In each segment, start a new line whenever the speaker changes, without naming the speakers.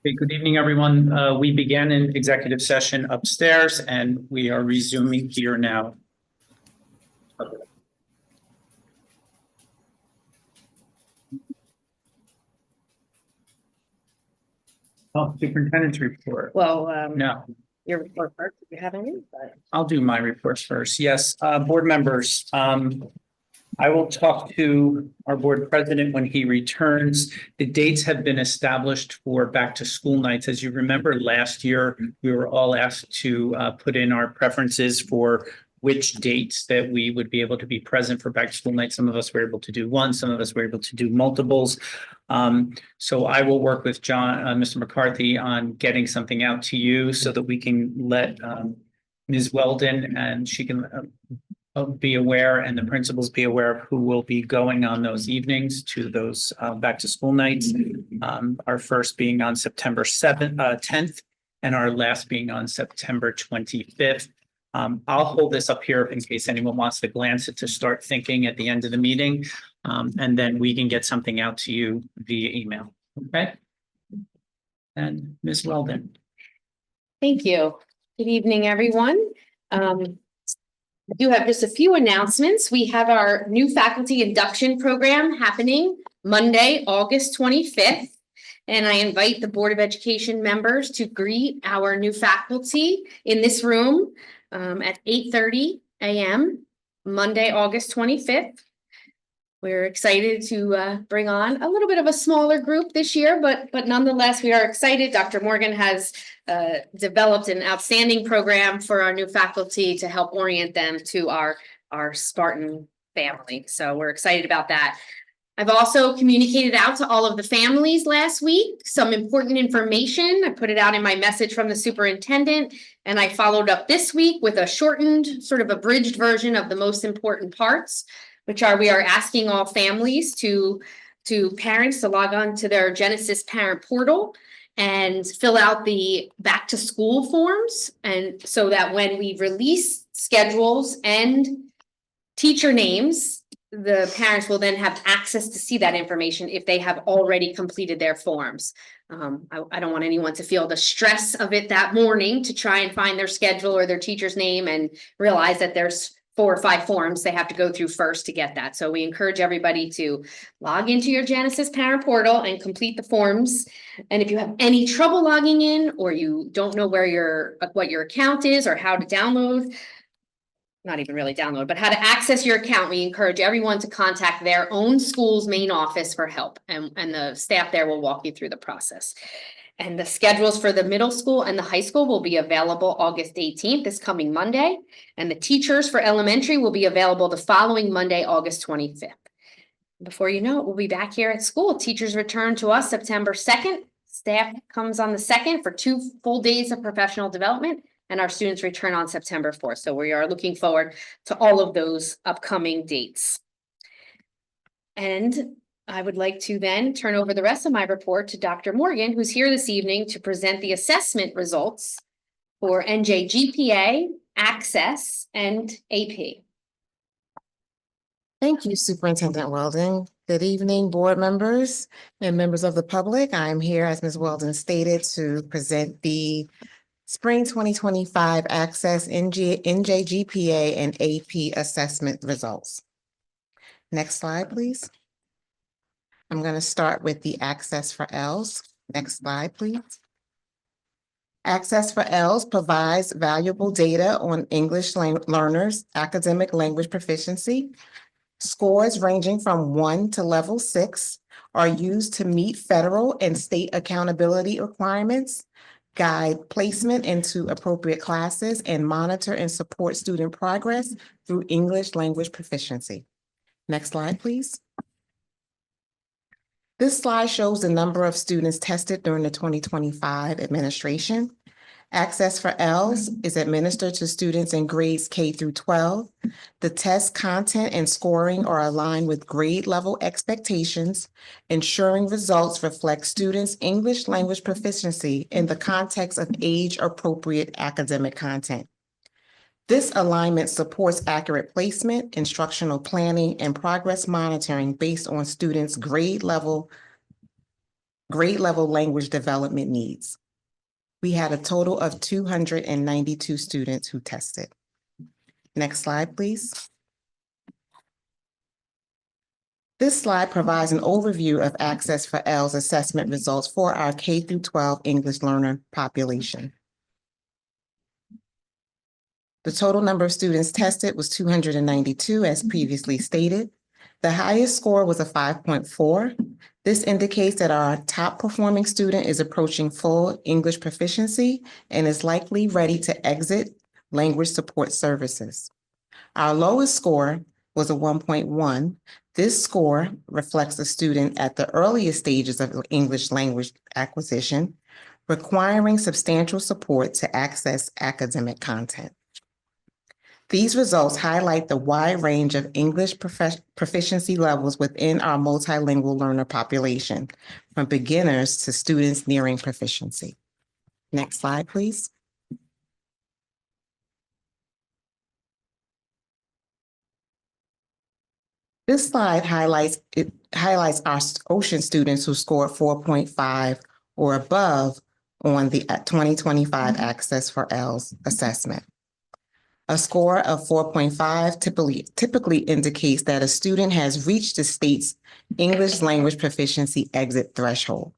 Okay, good evening, everyone. We began an executive session upstairs and we are resuming here now. Oh, superintendent's report.
Well,
No,
your report first, if you have any, but
I'll do my reports first. Yes, board members, I will talk to our board president when he returns. The dates have been established for back to school nights. As you remember, last year, we were all asked to put in our preferences for which dates that we would be able to be present for back to school night. Some of us were able to do one, some of us were able to do multiples. So I will work with Mr. McCarthy on getting something out to you so that we can let Ms. Weldon and she can be aware and the principals be aware of who will be going on those evenings to those back to school nights. Our first being on September 10th and our last being on September 25th. I'll hold this up here in case anyone wants to glance it to start thinking at the end of the meeting. And then we can get something out to you via email. Okay. And Ms. Weldon.
thank you. Good evening, everyone. I do have just a few announcements. We have our new faculty induction program happening Monday, August 25th. And I invite the Board of Education members to greet our new faculty in this room at 8:30 a.m. Monday, August 25th. We're excited to bring on a little bit of a smaller group this year, but nonetheless, we are excited. Dr. Morgan has developed an outstanding program for our new faculty to help orient them to our Spartan family. So we're excited about that. I've also communicated out to all of the families last week some important information. I put it out in my message from the superintendent, and I followed up this week with a shortened, sort of abridged version of the most important parts, which are we are asking all families to parents to log on to their Genesis parent portal and fill out the back to school forms. And so that when we release schedules and teacher names, the parents will then have access to see that information if they have already completed their forms. I don't want anyone to feel the stress of it that morning to try and find their schedule or their teacher's name and realize that there's 4 or 5 forms they have to go through first to get that. So we encourage everybody to log into your Genesis parent portal and complete the forms. And if you have any trouble logging in, or you don't know where what your account is or how to download, not even really download, but how to access your account, we encourage everyone to contact their own school's main office for help. And the staff there will walk you through the process. And the schedules for the middle school and the high school will be available August 18th, this coming Monday. And the teachers for elementary will be available the following Monday, August 25th. Before you know it, we'll be back here at school. Teachers return to us September 2nd. Staff comes on the 2nd for 2 full days of professional development. And our students return on September 4th. So we are looking forward to all of those upcoming dates. And I would like to then turn over the rest of my report to Dr. Morgan, who's here this evening to present the assessment results for NJGPA, Access, and AP.
Thank you, Superintendent Weldon. Good evening, board members and members of the public. I'm here, as Ms. Weldon stated, to present the Spring 2025 Access NJGPA and AP assessment results. Next slide, please. I'm going to start with the Access for ELS. Next slide, please. Access for ELS provides valuable data on English learners' academic language proficiency. Scores ranging from 1 to level 6 are used to meet federal and state accountability requirements, guide placement into appropriate classes, and monitor and support student progress through English language proficiency. Next slide, please. This slide shows the number of students tested during the 2025 administration. Access for ELS is administered to students in grades K through 12. The test content and scoring are aligned with grade level expectations, ensuring results reflect students' English language proficiency in the context of age-appropriate academic content. This alignment supports accurate placement, instructional planning, and progress monitoring based on students' grade level grade level language development needs. We had a total of 292 students who tested. Next slide, please. This slide provides an overview of Access for L's assessment results for our K through 12 English learner population. The total number of students tested was 292, as previously stated. The highest score was a 5.4. This indicates that our top performing student is approaching full English proficiency and is likely ready to exit language support services. Our lowest score was a 1.1. This score reflects a student at the earliest stages of English language acquisition, requiring substantial support to access academic content. These results highlight the wide range of English proficiency levels within our multilingual learner population, from beginners to students nearing proficiency. Next slide, please. This slide highlights our Ocean students who scored 4.5 or above on the 2025 Access for L's assessment. A score of 4.5 typically indicates that a student has reached the state's English language proficiency exit threshold.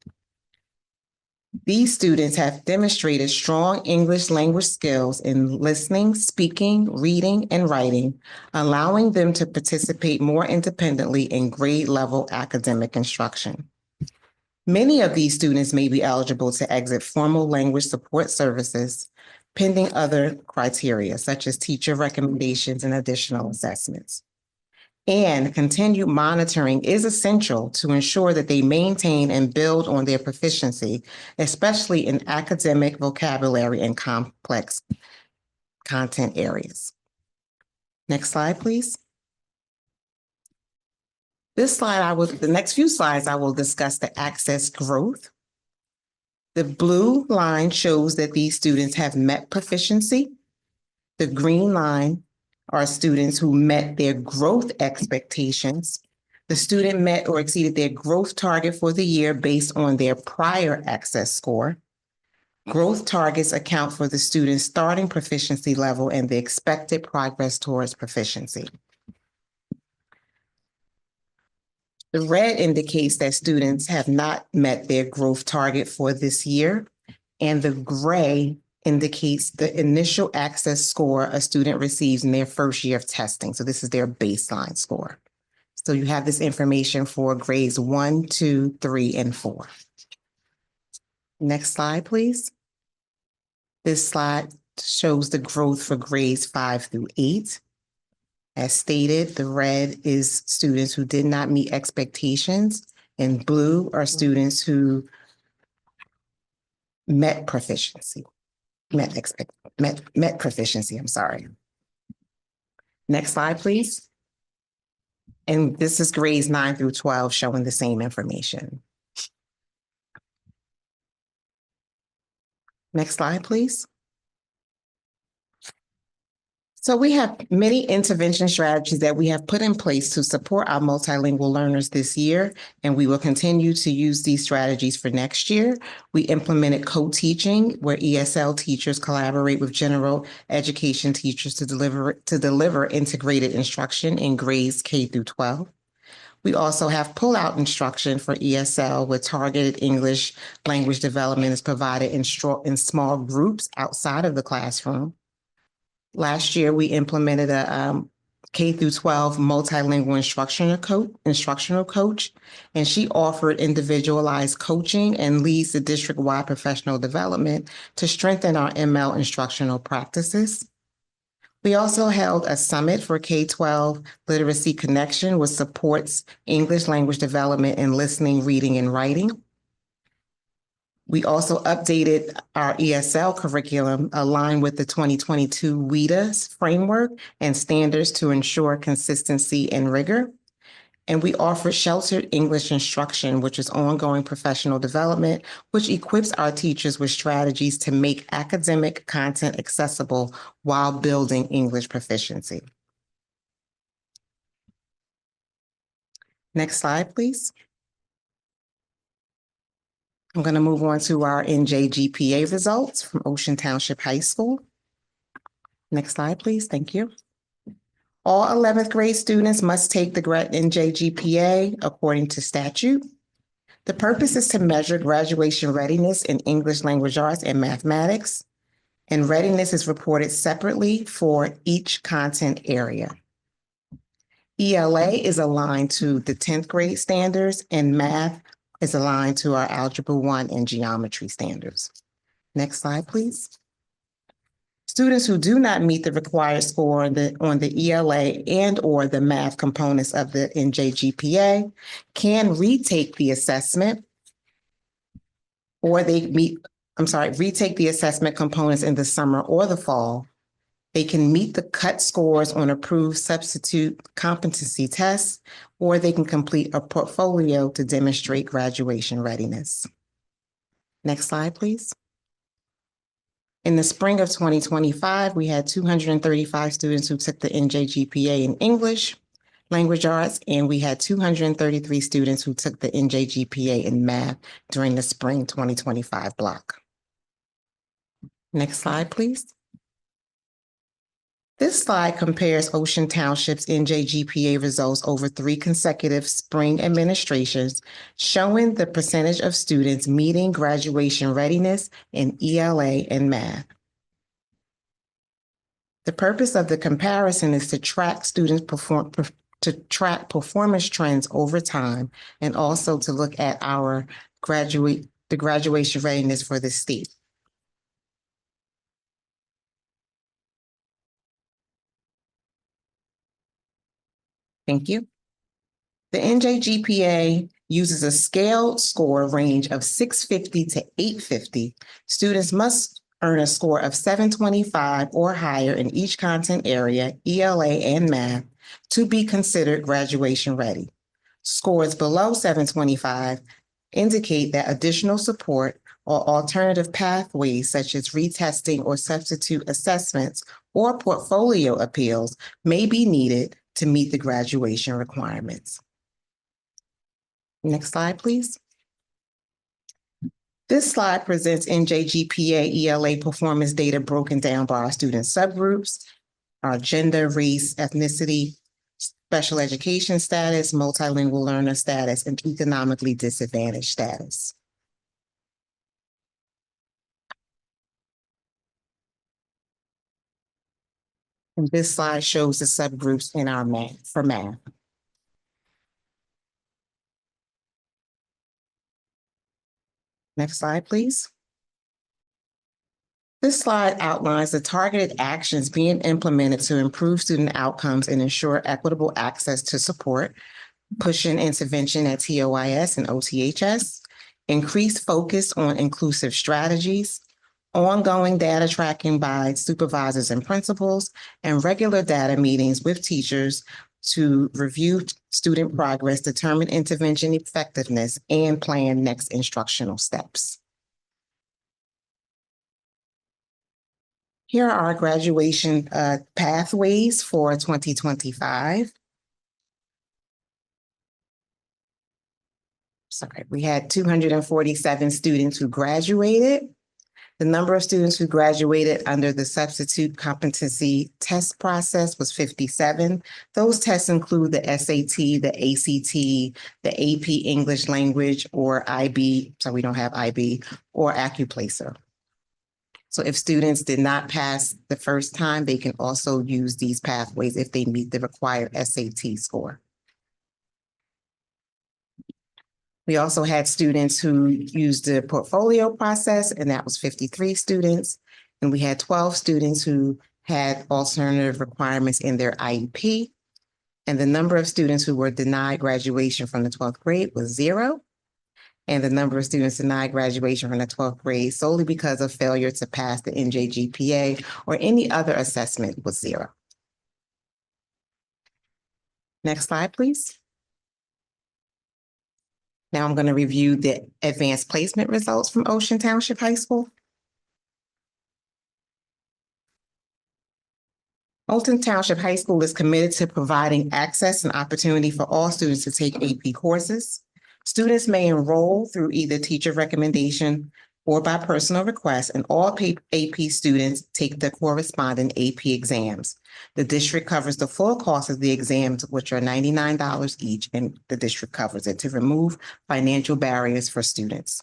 These students have demonstrated strong English language skills in listening, speaking, reading, and writing, allowing them to participate more independently in grade level academic instruction. Many of these students may be eligible to exit formal language support services, pending other criteria such as teacher recommendations and additional assessments. And continued monitoring is essential to ensure that they maintain and build on their proficiency, especially in academic vocabulary and complex content areas. Next slide, please. The next few slides, I will discuss the access growth. The blue line shows that these students have met proficiency. The green line are students who met their growth expectations. The student met or exceeded their growth target for the year based on their prior access score. Growth targets account for the student's starting proficiency level and the expected progress towards proficiency. The red indicates that students have not met their growth target for this year, and the gray indicates the initial access score a student receives in their first year of testing. So this is their baseline score. So you have this information for grades 1, 2, 3, and 4. Next slide, please. This slide shows the growth for grades 5 through 8. As stated, the red is students who did not meet expectations, and blue are students who met proficiency. Met proficiency, I'm sorry. Next slide, please. And this is grades 9 through 12 showing the same information. Next slide, please. So we have many intervention strategies that we have put in place to support our multilingual learners this year, and we will continue to use these strategies for next year. We implemented co-teaching, where ESL teachers collaborate with general education teachers to deliver integrated instruction in grades K through 12. We also have pull-out instruction for ESL, where targeted English language development is provided in small groups outside of the classroom. Last year, we implemented a K through 12 multilingual instructional coach, and she offered individualized coaching and leads the district-wide professional development to strengthen our ML instructional practices. We also held a summit for K-12 Literacy Connection, which supports English language development in listening, reading, and writing. We also updated our ESL curriculum aligned with the 2022 WIDA framework and standards to ensure consistency and rigor. And we offer sheltered English instruction, which is ongoing professional development, which equips our teachers with strategies to make academic content accessible while building English proficiency. Next slide, please. I'm going to move on to our NJGPA results from Ocean Township High School. Next slide, please. Thank you. All 11th grade students must take the NJGPA according to statute. The purpose is to measure graduation readiness in English language arts and mathematics, and readiness is reported separately for each content area. ELA is aligned to the 10th grade standards, and math is aligned to our Algebra 1 and geometry standards. Next slide, please. Students who do not meet the required score on the ELA and or the math components of the NJGPA can retake the assessment, or retake the assessment components in the summer or the fall. They can meet the cut scores on approved substitute competency tests, or they can complete a portfolio to demonstrate graduation readiness. Next slide, please. In the spring of 2025, we had 235 students who took the NJGPA in English language arts, and we had 233 students who took the NJGPA in math during the spring 2025 block. Next slide, please. This slide compares Ocean Township's NJGPA results over 3 consecutive spring administrations, showing the percentage of students meeting graduation readiness in ELA and math. The purpose of the comparison is to track students' performance trends over time, and also to look at the graduation readiness for the state. Thank you. The NJGPA uses a scale score range of 650 to 850. Students must earn a score of 725 or higher in each content area, ELA and math, to be considered graduation ready. Scores below 725 indicate that additional support or alternative pathways such as retesting or substitute assessments or portfolio appeals may be needed to meet the graduation requirements. Next slide, please. This slide presents NJGPA ELA performance data broken down by our student subgroups, our gender, race, ethnicity, special education status, multilingual learner status, and economically disadvantaged status. And this slide shows the subgroups in our math for math. Next slide, please. This slide outlines the targeted actions being implemented to improve student outcomes and ensure equitable access to support, push-in intervention at TOIS and OTHS, increased focus on inclusive strategies, ongoing data tracking by supervisors and principals, and regular data meetings with teachers to review student progress, determine intervention effectiveness, and plan next instructional steps. Here are our graduation pathways for 2025. Sorry, we had 247 students who graduated. The number of students who graduated under the substitute competency test process was 57. Those tests include the SAT, the ACT, the AP English language, or IB, so we don't have IB, or AccuPlacer. So if students did not pass the first time, they can also use these pathways if they meet the required SAT score. We also had students who used the portfolio process, and that was 53 students. And we had 12 students who had alternative requirements in their IEP. And the number of students who were denied graduation from the 12th grade was 0. And the number of students denied graduation from the 12th grade solely because of failure to pass the NJGPA or any other assessment was 0. Next slide, please. Now I'm going to review the advanced placement results from Ocean Township High School. Ocean Township High School is committed to providing access and opportunity for all students to take AP courses. Students may enroll through either teacher recommendation or by personal request, and all AP students take the corresponding AP exams. The district covers the full cost of the exams, which are $99 each, and the district covers it to remove financial barriers for students.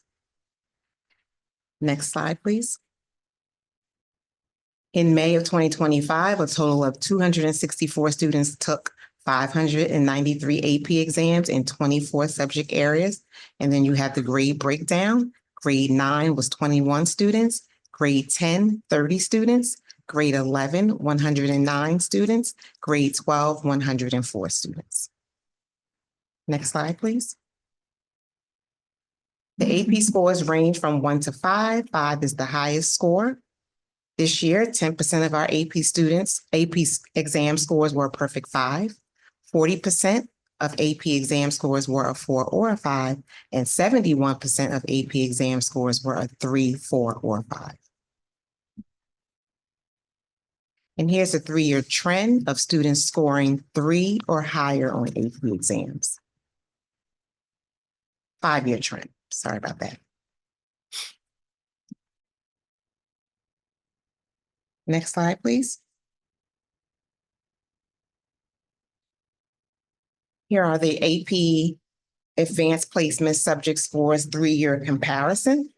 Next slide, please. In May of 2025, a total of 264 students took 593 AP exams in 24 subject areas. And then you have the grade breakdown. Grade 9 was 21 students, grade 10, 30 students, grade 11, 109 students, grade 12, 104 students. Next slide, please. The AP scores range from 1 to 5. 5 is the highest score. This year, 10% of our AP students, AP exam scores were a perfect 5. 40% of AP exam scores were a 4 or a 5, and 71% of AP exam scores were a 3, 4, or 5. And here's a 3-year trend of students scoring 3 or higher on AP exams. 5-year trend, sorry about that. Next slide, please. Here are the AP Advanced Placement Subject Scores 3-year comparison.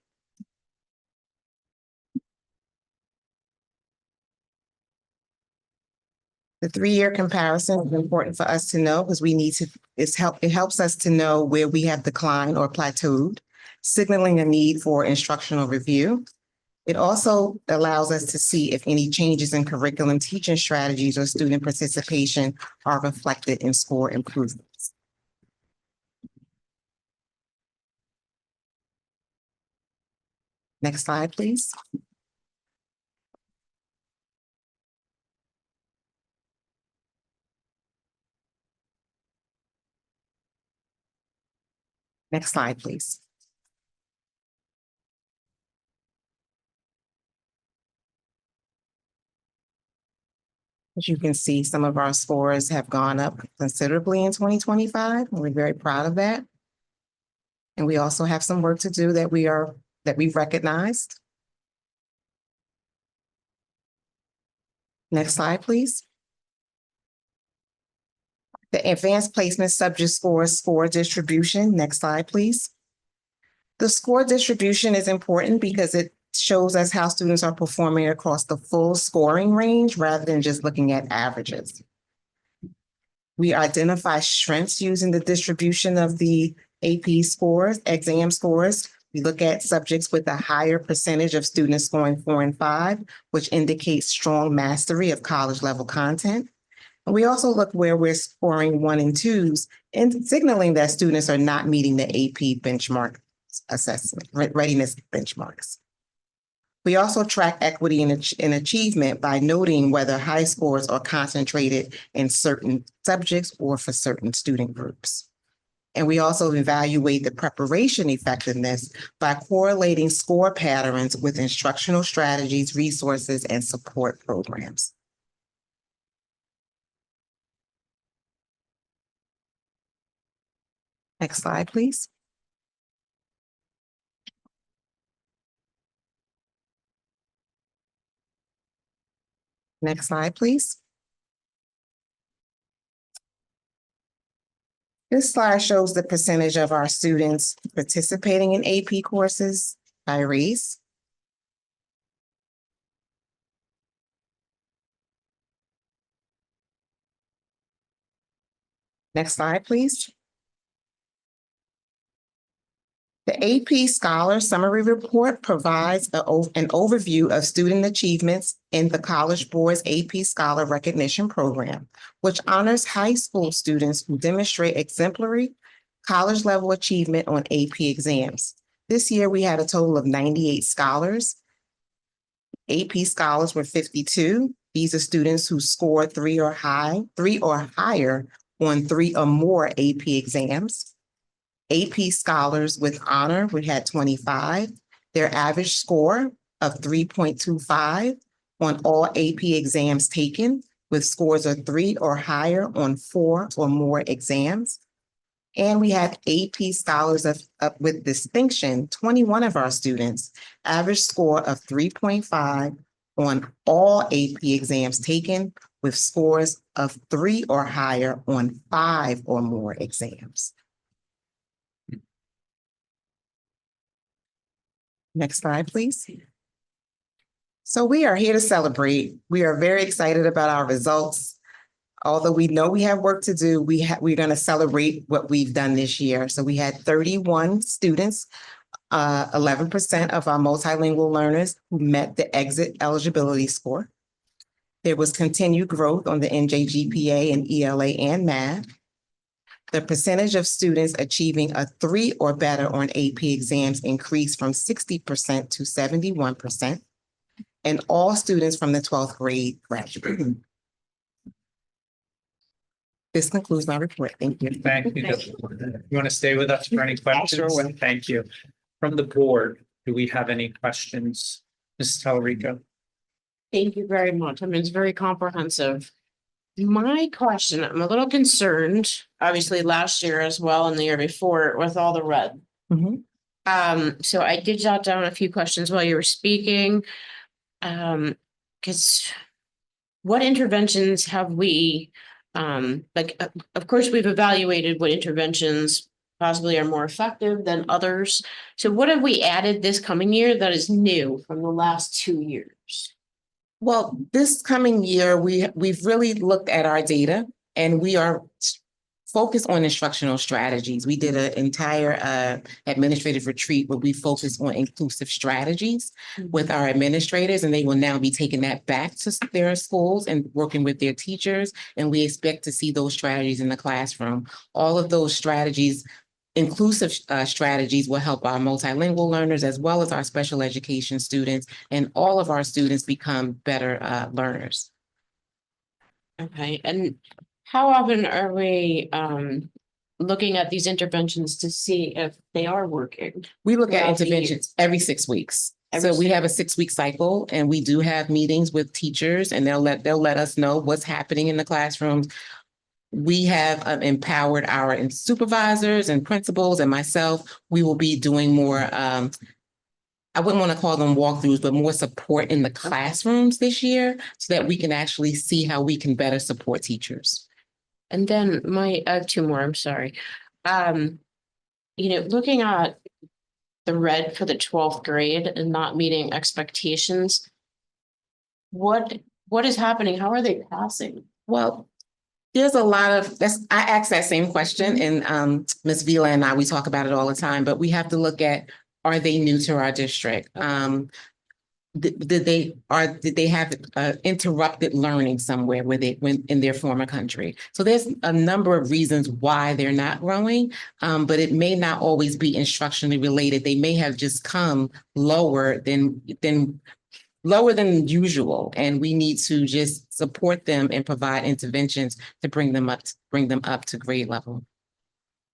The 3-year comparison is important for us to know because it helps us to know where we have declined or plateaued, signaling a need for instructional review. It also allows us to see if any changes in curriculum, teaching strategies, or student participation are reflected in score improvements. Next slide, please. Next slide, please. As you can see, some of our scores have gone up considerably in 2025, and we're very proud of that. And we also have some work to do that we've recognized. Next slide, please. The Advanced Placement Subject Scores score distribution. Next slide, please. The score distribution is important because it shows us how students are performing across the full scoring range rather than just looking at averages. We identify strengths using the distribution of the AP scores, exam scores. We look at subjects with a higher percentage of students scoring 4 and 5, which indicates strong mastery of college level content. And we also look where we're scoring 1 and 2s and signaling that students are not meeting the AP benchmark assessment, readiness benchmarks. We also track equity in achievement by noting whether high scores are concentrated in certain subjects or for certain student groups. And we also evaluate the preparation effectiveness by correlating score patterns with instructional strategies, resources, and support programs. Next slide, please. Next slide, please. This slide shows the percentage of our students participating in AP courses by race. Next slide, please. The AP Scholar Summary Report provides an overview of student achievements in the College Board's AP Scholar Recognition Program, which honors high school students who demonstrate exemplary college-level achievement on AP exams. This year, we had a total of 98 scholars. AP scholars were 52. These are students who scored 3 or higher on 3 or more AP exams. AP scholars with honor, we had 25. Their average score of 3.25 on all AP exams taken, with scores of 3 or higher on 4 or more exams. And we had AP scholars with distinction. 21 of our students, average score of 3.5 on all AP exams taken, with scores of 3 or higher on 5 or more exams. Next slide, please. So we are here to celebrate. We are very excited about our results. Although we know we have work to do, we're going to celebrate what we've done this year. So we had 31 students, 11% of our multilingual learners who met the exit eligibility score. There was continued growth on the NJGPA and ELA and math. The percentage of students achieving a 3 or better on AP exams increased from 60% to 71%. And all students from the 12th grade graduated. This concludes my report. Thank you.
Thank you. You want to stay with us for any questions?
Sure will.
Thank you. From the board, do we have any questions? Mrs. Talarico?
Thank you very much. I mean, it's very comprehensive. My question, I'm a little concerned, obviously last year as well and the year before with all the red.
Mhm.
So I did jot down a few questions while you were speaking. Because what interventions have we, of course, we've evaluated what interventions possibly are more effective than others. So what have we added this coming year that is new from the last 2 years?
Well, this coming year, we've really looked at our data and we are focused on instructional strategies. We did an entire administrative retreat where we focused on inclusive strategies with our administrators, and they will now be taking that back to their schools and working with their teachers. And we expect to see those strategies in the classroom. All of those strategies, inclusive strategies, will help our multilingual learners as well as our special education students, and all of our students become better learners.
Okay, and how often are we looking at these interventions to see if they are working?
We look at
Throughout the
interventions every 6 weeks.
Every
So we have a 6-week cycle, and we do have meetings with teachers, and they'll let us know what's happening in the classrooms. We have empowered our supervisors and principals and myself. We will be doing more, I wouldn't want to call them walkthroughs, but more support in the classrooms this year so that we can actually see how we can better support teachers.
And then I have 2 more, I'm sorry. Looking at the red for the 12th grade and not meeting expectations, what is happening? How are they passing?
Well, there's a lot of I asked that same question, and Ms. Vila and I, we talk about it all the time, but we have to look at, are they new to our district? Did they have interrupted learning somewhere when in their former country? So there's a number of reasons why they're not growing, but it may not always be instructionally related. They may have just come lower than usual, and we need to just support them and provide interventions to bring them up to grade level.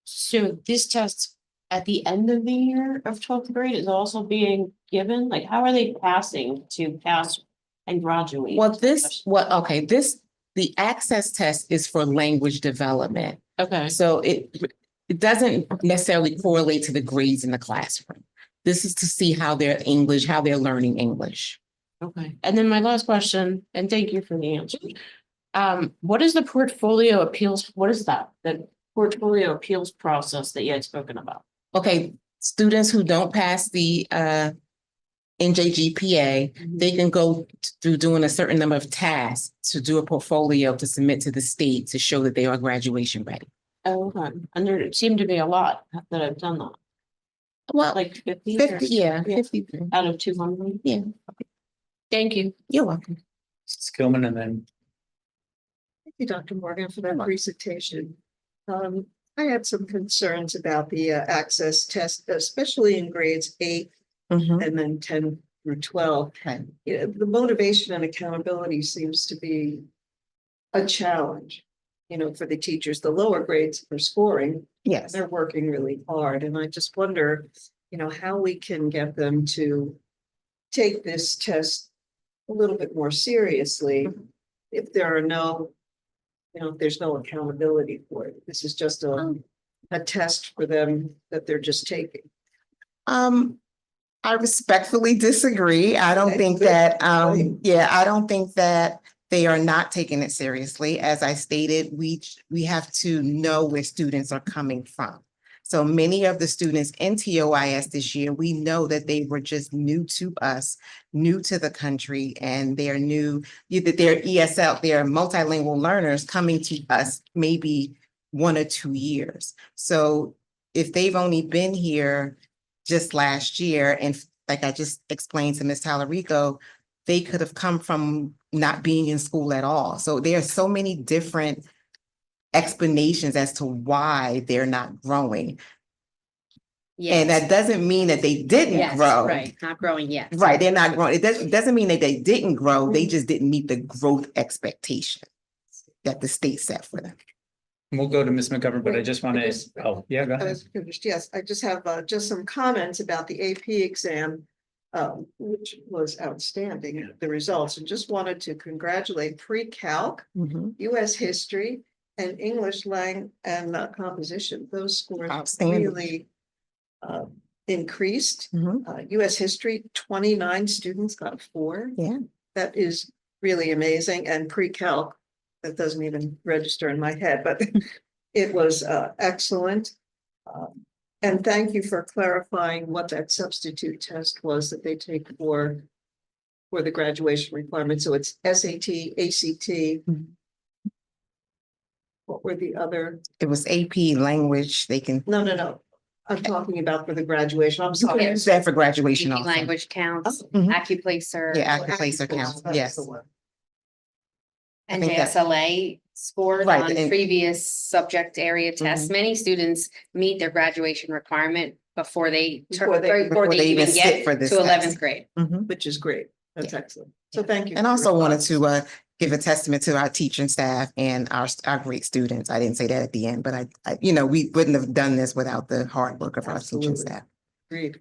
So this test at the end of the year of 12th grade is also being given? Like, how are they passing to pass and graduate?
The access test is for language development.
Okay,
So it doesn't necessarily correlate to the grades in the classroom. This is to see how they're learning English.
okay. And then my last question, and thank you for the answer. What is the portfolio appeals? What is that? The portfolio appeals process that you had spoken about?
Okay, students who don't pass the NJGPA, they can go through doing a certain number of tasks to do a portfolio to submit to the state to show that they are graduation ready.
Oh, okay. And there seemed to be a lot that have done that.
Well,
Like 50?
50, yeah, 50.
Out of 200?
Yeah.
Thank you.
You're welcome.
Mrs. Gilman, and then
Thank you, Dr. Morgan, for that presentation. I had some concerns about the access test, especially in grades 8
Mhm.
and then 10 through 12.
Right.
The motivation and accountability seems to be a challenge, for the teachers. The lower grades for scoring,
Yes.
they're working really hard. And I just wonder, how we can get them to take this test a little bit more seriously if there are no, if there's no accountability for it. This is just a a test for them that they're just taking?
I respectfully disagree. I don't
Okay,
think
good.
that,
Right.
I don't think that they are not taking it seriously. As I stated, we have to know where students are coming from. So many of the students in TOIS this year, we know that they were just new to us, new to the country, and they're new, either they're ESL, they're multilingual learners coming to us maybe 1 or 2 years. So if they've only been here just last year, and like I just explained to Ms. Talarico, they could have come from not being in school at all. So there are so many different explanations as to why they're not growing. And that doesn't mean that they didn't
Yes,
grow.
right, not growing yet.
Right, they're not growing. It doesn't mean that they didn't grow. They just didn't meet the growth expectation that the state set for them.
We'll go to Ms. McGovern, but I
Wait,
just
I
want to,
just-
oh, yeah, go
I
ahead.
was finished, yes, I just have just some comments about the AP exam, which was outstanding, the results, and just wanted to congratulate pre-calc, US history, and English and composition. Those scores
Outstanding.
really increased.
Mhm.
US history, 29 students got 4.
Yeah.
That is really amazing, and pre-calc, that doesn't even register in my head, but it was excellent. And thank you for clarifying what that substitute test was that they take for the graduation requirement. So it's SAT, ACT.
Mhm.
What were the other?
It was AP language. They can
No. I'm talking about for the graduation. I'm sorry.
Yes.
use that for graduation also.
Language counts,
Mhm.
acuplacer.
Yeah,
Oh,
acuplacer counts,
that was
yes.
the one.
And
think that-
JSLA scored
Right,
on
and-
previous subject area tests. Many students meet their graduation requirement before they
Before they
even
sit
get
for this
to
test.
11th grade.
Mhm.
Which is great. That's excellent. So thank you.
And
for
also
your
wanted
thoughts.
to give a testament to our teaching staff and our great students. I didn't say that at the end, but I we wouldn't have done this without the hard work of our teaching
Absolutely.
staff.
Agreed.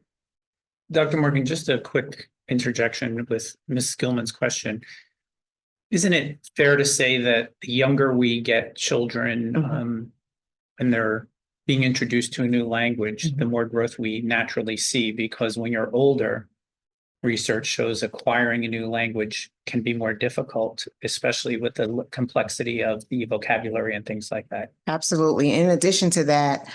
Dr. Morgan, just a quick interjection with Ms. Skillman's question. Isn't it fair to say that the younger we get children,
Mhm.
and they're being introduced to a new language, the
Mhm.
more growth we naturally see? Because when you're older, research shows acquiring a new language can be more difficult, especially with the complexity of the vocabulary and things like that.
Absolutely. In addition to that,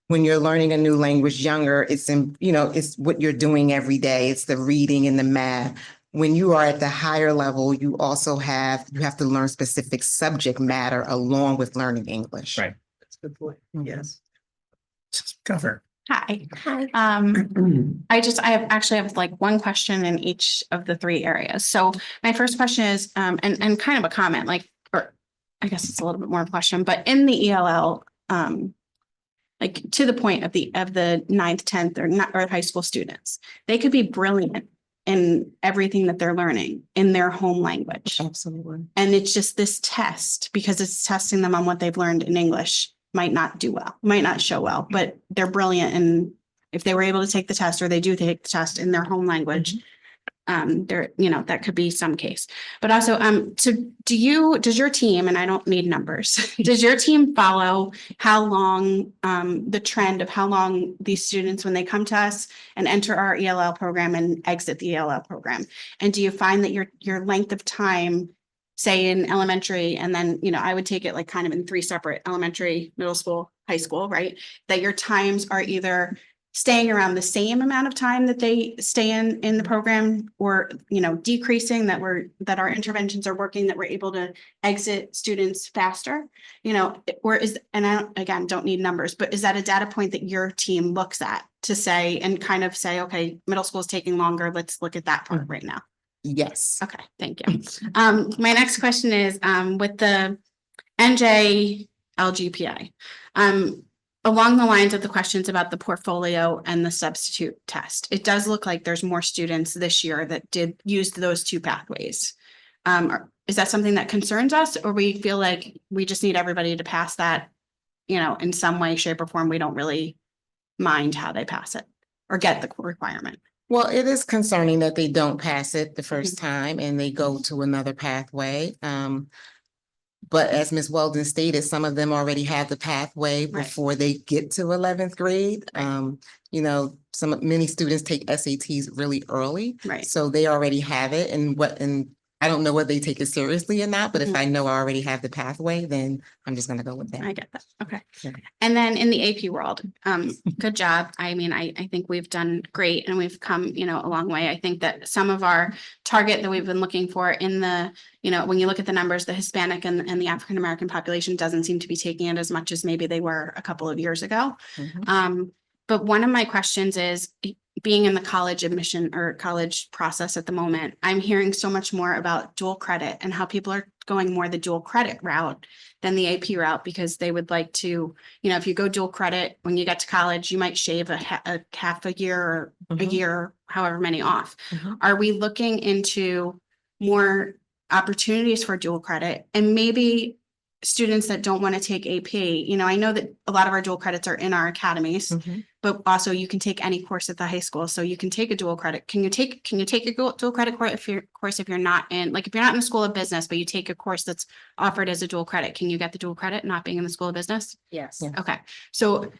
when you're learning a new language younger, it's it's what you're doing every day. It's the reading and the math. When you are at the higher level, you have to learn specific subject matter along with learning English.
Right.
That's a good point.
Mhm.
Yes.
Cover.
Hi,
Hi.
I have like one question in each of the 3 areas. So my first question is, and kind of a comment, like, or I guess it's a little bit more of a question, but in the ELL, like to the point of the 9th, 10th or high school students, they could be brilliant in everything that they're learning in their home language.
Absolutely.
And it's just this test, because it's testing them on what they've learned in English, might not do well, might not show well, but they're brilliant. And if they were able to take the test, or they do take the test in their home language, that could be some case. But also, so does your team, and I don't need numbers, does your team follow how long, the trend of how long these students, when they come to us and enter our ELL program and exit the ELL program? And do you find that your length of time, say in elementary, and then, I would take it like kind of in 3 separate: elementary, middle school, high school, right? That your times are either staying around the same amount of time that they stay in the program, or, decreasing, that our interventions are working, that we're able to exit students faster, or and I don't need numbers, but is that a data point that your team looks at to say, and kind of say, okay, middle school is taking longer, let's look at that part right now?
Yes.
Okay, thank you. My next question is, with the NJ LGPA, along the lines of the questions about the portfolio and the substitute test, it does look like there's more students this year that did use those 2 pathways. Is that something that concerns us, or we feel like we just need everybody to pass that, in some way, shape, or form? We don't really mind how they pass it or get the requirement.
Well, it is concerning that they don't pass it the first time and they go to another pathway. But as Ms. Weldon stated, some of them already have the pathway
Right.
before they get to 11th grade. Many students take SATs really early.
Right.
So they already have it, and I don't know whether they take it seriously or not, but if
Mhm.
I know I already have the pathway, then I'm just gonna go with
I
that.
get that. Okay.
Yeah.
And then in the AP world, good job. I mean, I think we've done great and we've come, a long way. I think that some of our target that we've been looking for in the, when you look at the numbers, the Hispanic and the African-American population doesn't seem to be taking it as much as maybe they were a couple of years ago.
Mhm.
But one of my questions is, being in the college admission or college process at the moment, I'm hearing so much more about dual credit and how people are going more the dual credit route than the AP route, because they would like to, if you go dual credit, when you get to college, you might shave a half a year or a
Mhm.
year, however many off.
Mhm.
Are we looking into more opportunities for dual credit and maybe students that don't want to take AP? I know that a lot of our dual credits are in our academies,
Mhm.
but also you can take any course at the high school. So you can take a dual credit. Can you take a dual credit course if you're not in, if you're not in the School of Business, but you take a course that's offered as a dual credit, can you get the dual credit not being in the School of Business?
Yes.
Yeah.
Okay, so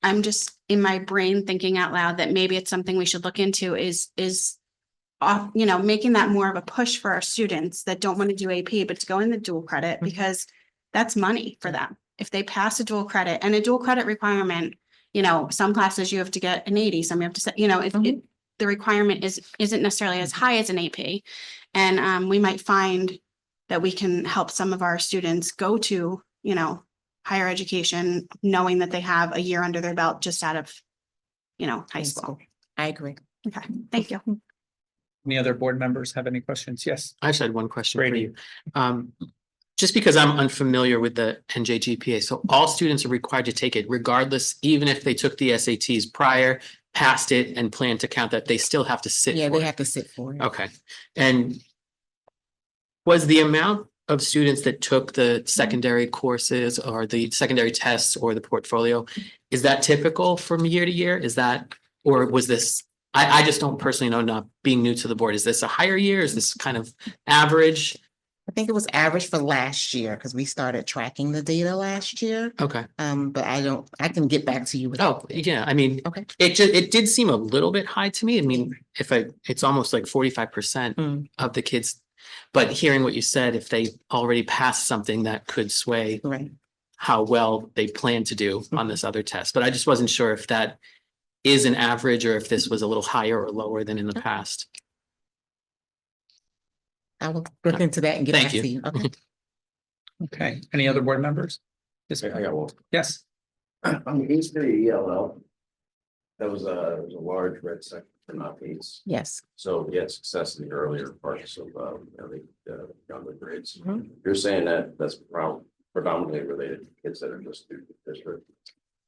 I'm just in my brain thinking out loud that maybe it's something we should look into is making that more of a push for our students that don't want to do AP, but to go in the dual credit,
Mhm.
because that's money for them. If they pass a dual credit, and a dual credit requirement, some classes you have to get an 80, some you have to say,
Mhm.
the requirement isn't necessarily as high as an AP. And we might find that we can help some of our students go to, higher education, knowing that they have a year under their belt just out of, high school.
I agree.
Okay, thank you.
Any other board members have any questions? Yes.
I just had one question for
Brady.
you. Just because I'm unfamiliar with the NJGPA, so all students are required to take it regardless, even if they took the SATs prior, passed it and plan to count that, they still have to sit
Yeah,
for
they
it?
have to sit for it.
Okay, and was the amount of students that took the secondary courses or the secondary tests or the portfolio, is that typical from year to year? Is that, or was this, I just don't personally know, not being new to the board, is this a higher year? Is this kind of average?
I think it was average for last year because we started tracking the data last year.
Okay.
But I can get back to you with.
Oh, yeah, I mean,
Okay.
it did seem a little bit high to me. I mean, it's almost like 45%
Mm.
of the kids. But hearing what you said, if they already passed something, that could sway
Right.
how well they plan to do on this other test. But I just wasn't sure if that is an average or if this was a little higher or lower than in the past.
I will look into that and get
Thank
back
you.
to you. Okay.
Okay. Any other board members? Yes.
I got one.
Yes.
On the East Bay ELL, that was a large red section for not East.
Yes.
So we had success in the earlier parts of, the younger grades.
Mhm.
You're saying that that's predominantly related to kids that are just through the district.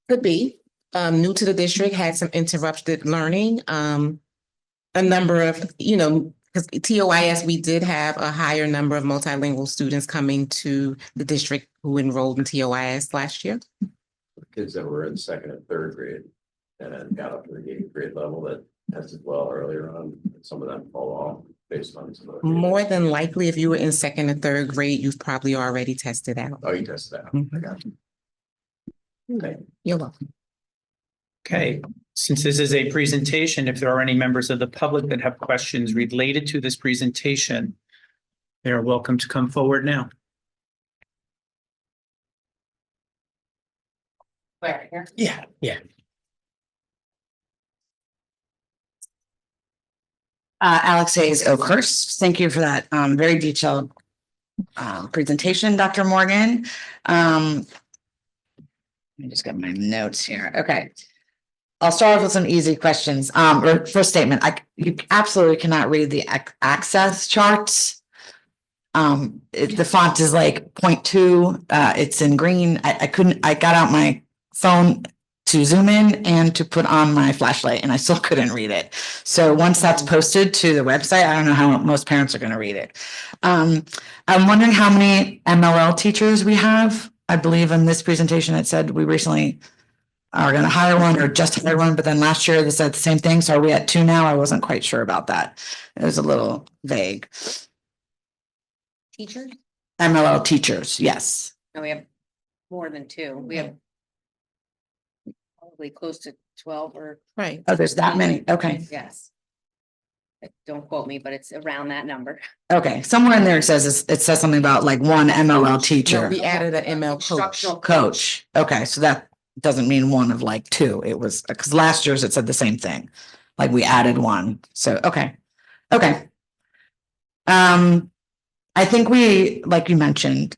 Could be. New to the district, had some interrupted learning. A number of, because TOIS, we did have a higher number of multilingual students coming to the district who enrolled in TOIS last year.
Kids that were in second and third grade and then got up to the 8th grade level that tested well earlier on, some of them fall off based on some of the.
More than likely, if you were in second or third grade, you've probably already tested out.
Oh, you tested that.
Mhm.
I got you. Okay.
You're welcome.
Okay, since this is a presentation, if there are any members of the public that have questions related to this presentation, they are welcome to come forward now.
Where, here?
Yeah.
Alex Hayes Oakhurst. Thank you for that very detailed presentation, Dr. Morgan. Let me just get my notes here. Okay. I'll start off with some easy questions. First statement, you absolutely cannot read the access charts. The font is like 0.2. It's in green. I got out my phone to zoom in and to put on my flashlight and I still couldn't read it. So once that's posted to the website, I don't know how most parents are going to read it. I'm wondering how many MLL teachers we have. I believe in this presentation, it said we recently are going to hire one or just hired one, but then last year they said the same thing. So are we at 2 now? I wasn't quite sure about that. It was a little vague.
Teacher?
MLL teachers, yes.
No, we have more than two. We have probably close to 12 or,
Right.
Oh, there's that many, okay,
yes. Don't quote me, but it's around that number.
okay, somewhere in there it says, it says something about like one MLL
No,
teacher.
we added an ML coach.
Instructional
Coach, okay, so that doesn't mean one of like two, it was, because last year's it said the same thing. Like we added one, so, okay, okay. I think we, like you mentioned,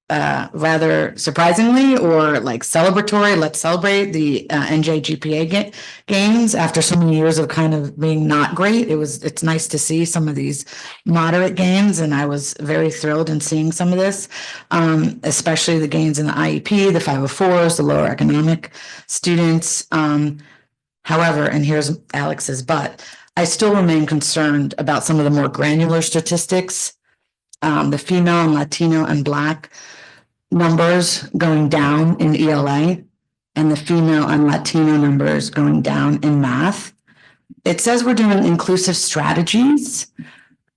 rather surprisingly or like celebratory, let's celebrate the NJGPA gains after so many years of kind of being not great. It's nice to see some of these moderate gains, and I was very thrilled in seeing some of this, especially the gains in the IEP, the 504s, the lower economic students. However, and here's Alex's but, I still remain concerned about some of the more granular statistics. The female and Latino and Black numbers going down in ELA and the female and Latino numbers going down in math. It says we're doing inclusive strategies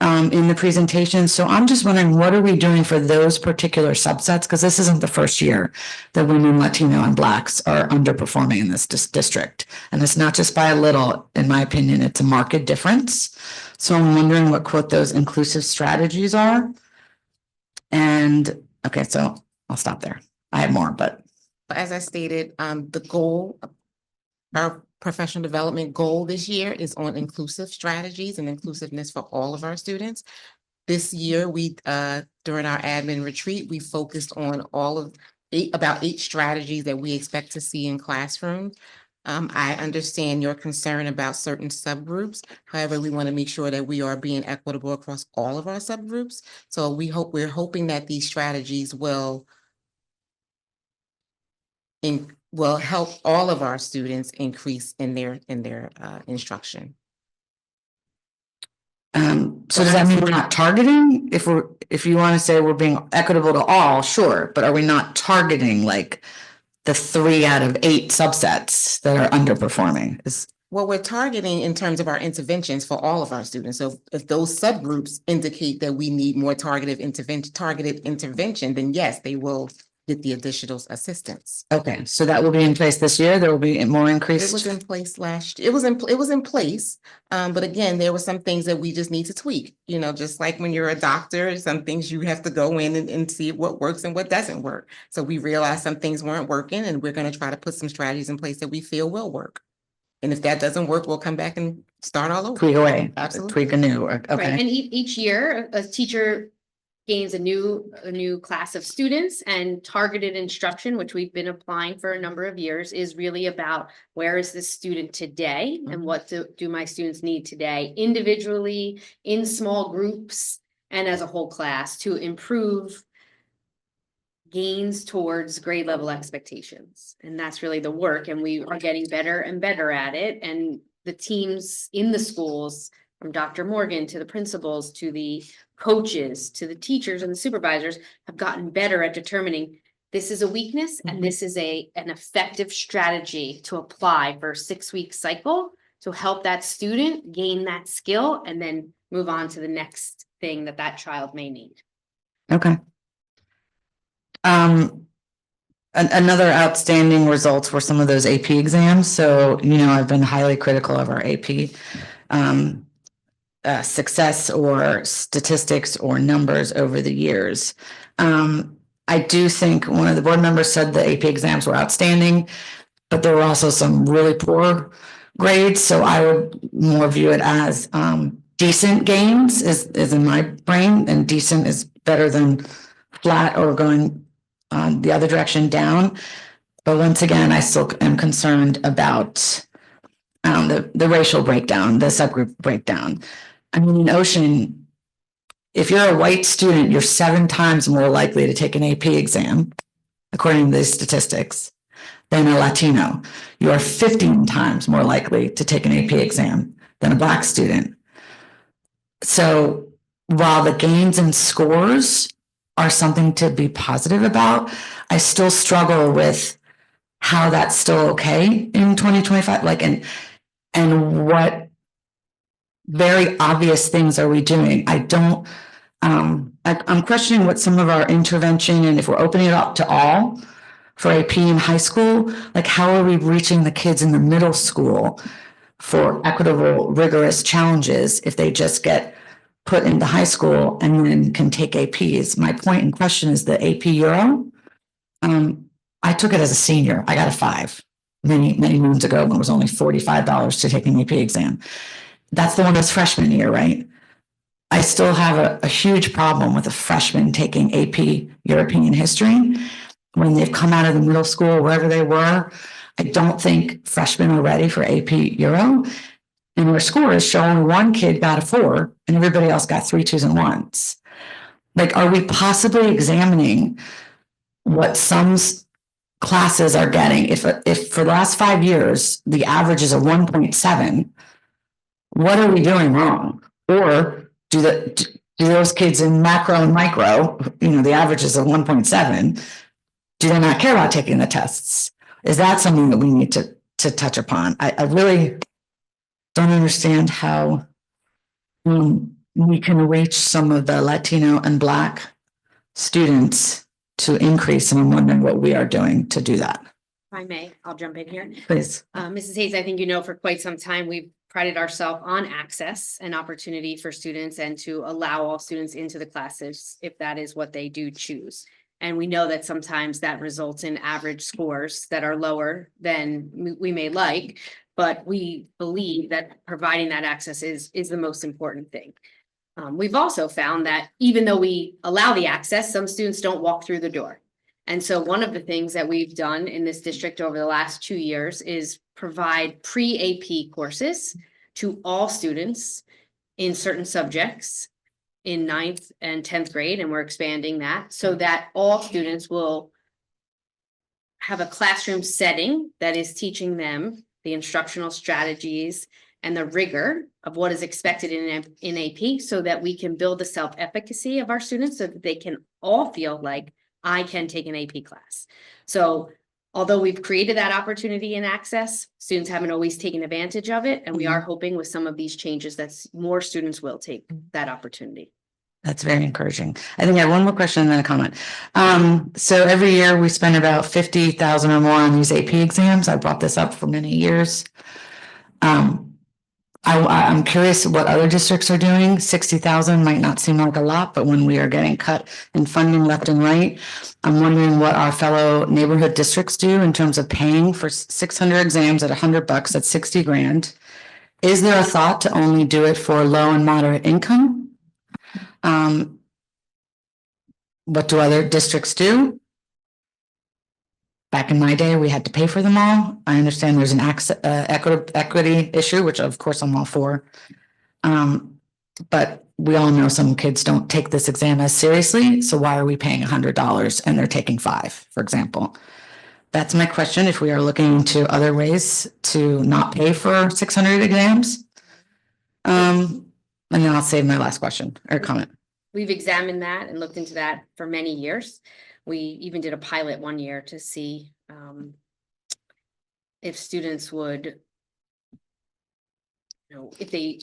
in the presentation. So I'm just wondering, what are we doing for those particular subsets? Because this isn't the first year that women, Latino, and Blacks are underperforming in this district. And it's not just by a little, in my opinion, it's a marked difference. So I'm wondering what quote those inclusive strategies are. And okay, so I'll stop there. I have more, but
As I stated, the goal, our professional development goal this year is on inclusive strategies and inclusiveness for all of our students. This year, we, during our admin retreat, we focused on about 8 strategies that we expect to see in classrooms. I understand your concern about certain subgroups. However, we want to make sure that we are being equitable across all of our subgroups. So we're hoping that these strategies will help all of our students increase in their instruction.
so does that mean we're not targeting? If you want to say we're being equitable to all, sure, but are we not targeting like the 3 out of 8 subsets that are underperforming?
Well, we're targeting in terms of our interventions for all of our students. So if those subgroups indicate that we need more targeted intervention, then yes, they will get the additional assistance.
Okay, so that will be in place this year. There will be more
It
increased.
was in place last, it was in place. But again, there were some things that we just need to tweak, just like when you're a doctor, some things you have to go in and see what works and what doesn't work. So we realized some things weren't working, and we're going to try to put some strategies in place that we feel will work. And if that doesn't work, we'll come back and start all over.
Tweak away,
Absolutely.
tweak anew,
Right,
okay.
and each year, a teacher gains a new class of students, and targeted instruction, which we've been applying for a number of years, is really about where is this student today and what do my students need today, individually, in small groups, and as a whole class, to improve gains towards grade level expectations. And that's really the work, and we are getting better and better at it. And the teams in the schools, from Dr. Morgan to the principals, to the coaches, to the teachers and the supervisors, have gotten better at determining this is a weakness and this is an effective strategy to apply for a 6-week cycle to help that student gain that skill and then move on to the next thing that child may need.
Okay. Another outstanding results were some of those AP exams. So, I've been highly critical of our AP success or statistics or numbers over the years. I do think one of the board members said the AP exams were outstanding, but there were also some really poor grades. So I would more view it as decent gains is in my brain, and decent is better than flat or going the other direction down. But once again, I still am concerned about the racial breakdown, the subgroup breakdown. I mean, in Ocean, if you're a white student, you're 7 times more likely to take an AP exam, according to these statistics, than a Latino. You are 15 times more likely to take an AP exam than a Black student. So while the gains in scores are something to be positive about, I still struggle with how that's still okay in 2025. And what very obvious things are we doing? I'm questioning what some of our intervention, and if we're opening it up to all for AP in high school, like how are we reaching the kids in the middle school for equitable, rigorous challenges if they just get put into high school and then can take APs? My point in question is the AP Euro. I took it as a senior. I got a 5 many moons ago when it was only $45 to take an AP exam. That's the one that's freshman year, right? I still have a huge problem with a freshman taking AP European history when they've come out of the middle school, wherever they were. I don't think freshmen are ready for AP Euro. And our scores show only one kid got a 4 and everybody else got 3 2s and 1s. Like, are we possibly examining what some classes are getting? If for the last 5 years, the average is a 1.7, what are we doing wrong? Or do those kids in macro and micro, the average is a 1.7, do they not care about taking the tests? Is that something that we need to touch upon? I really don't understand how we can reach some of the Latino and Black students to increase, and I'm wondering what we are doing to do that.
If I may, I'll jump in here.
Please.
Mrs. Hayes, I think for quite some time, we've prided ourselves on access and opportunity for students and to allow all students into the classes if that is what they do choose. And we know that sometimes that results in average scores that are lower than we may like, but we believe that providing that access is the most important thing. We've also found that even though we allow the access, some students don't walk through the door. And so one of the things that we've done in this district over the last 2 years is provide pre-AP courses to all students in certain subjects in 9th and 10th grade, and we're expanding that so that all students will have a classroom setting that is teaching them the instructional strategies and the rigor of what is expected in AP so that we can build the self-efficacy of our students so that they can all feel like I can take an AP class. So although we've created that opportunity and access, students haven't always taken advantage of it. And we are hoping with some of these changes that more students will take that opportunity.
That's very encouraging. I think I have one more question and then a comment. So every year we spend about 50,000 or more on these AP exams. I brought this up for many years. I'm curious what other districts are doing. 60,000 might not seem like a lot, but when we are getting cut in funding left and right, I'm wondering what our fellow neighborhood districts do in terms of paying for 600 exams at $100, that's 60 grand. Is there a thought to only do it for low and moderate income? What do other districts do? Back in my day, we had to pay for them all. I understand there's an equity issue, which of course I'm all for. But we all know some kids don't take this exam as seriously. So why are we paying $100 and they're taking 5, for example? That's my question. If we are looking into other ways to not pay for 600 exams. And then I'll save my last question or comment.
We've examined that and looked into that for many years. We even did a pilot one year to see if students would, if they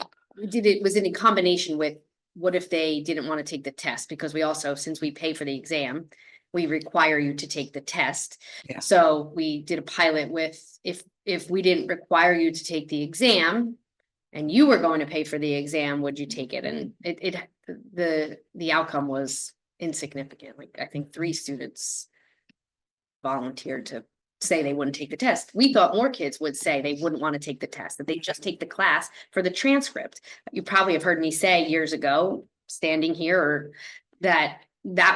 did it, was in combination with what if they didn't want to take the test? Because we also, since we pay for the exam, we require you to take the test.
Yeah.
So we did a pilot with if we didn't require you to take the exam and you were going to pay for the exam, would you take it? And the outcome was insignificant. Like I think 3 students volunteered to say they wouldn't take the test. We thought more kids would say they wouldn't want to take the test, that they just take the class for the transcript. You probably have heard me say years ago, standing here, or that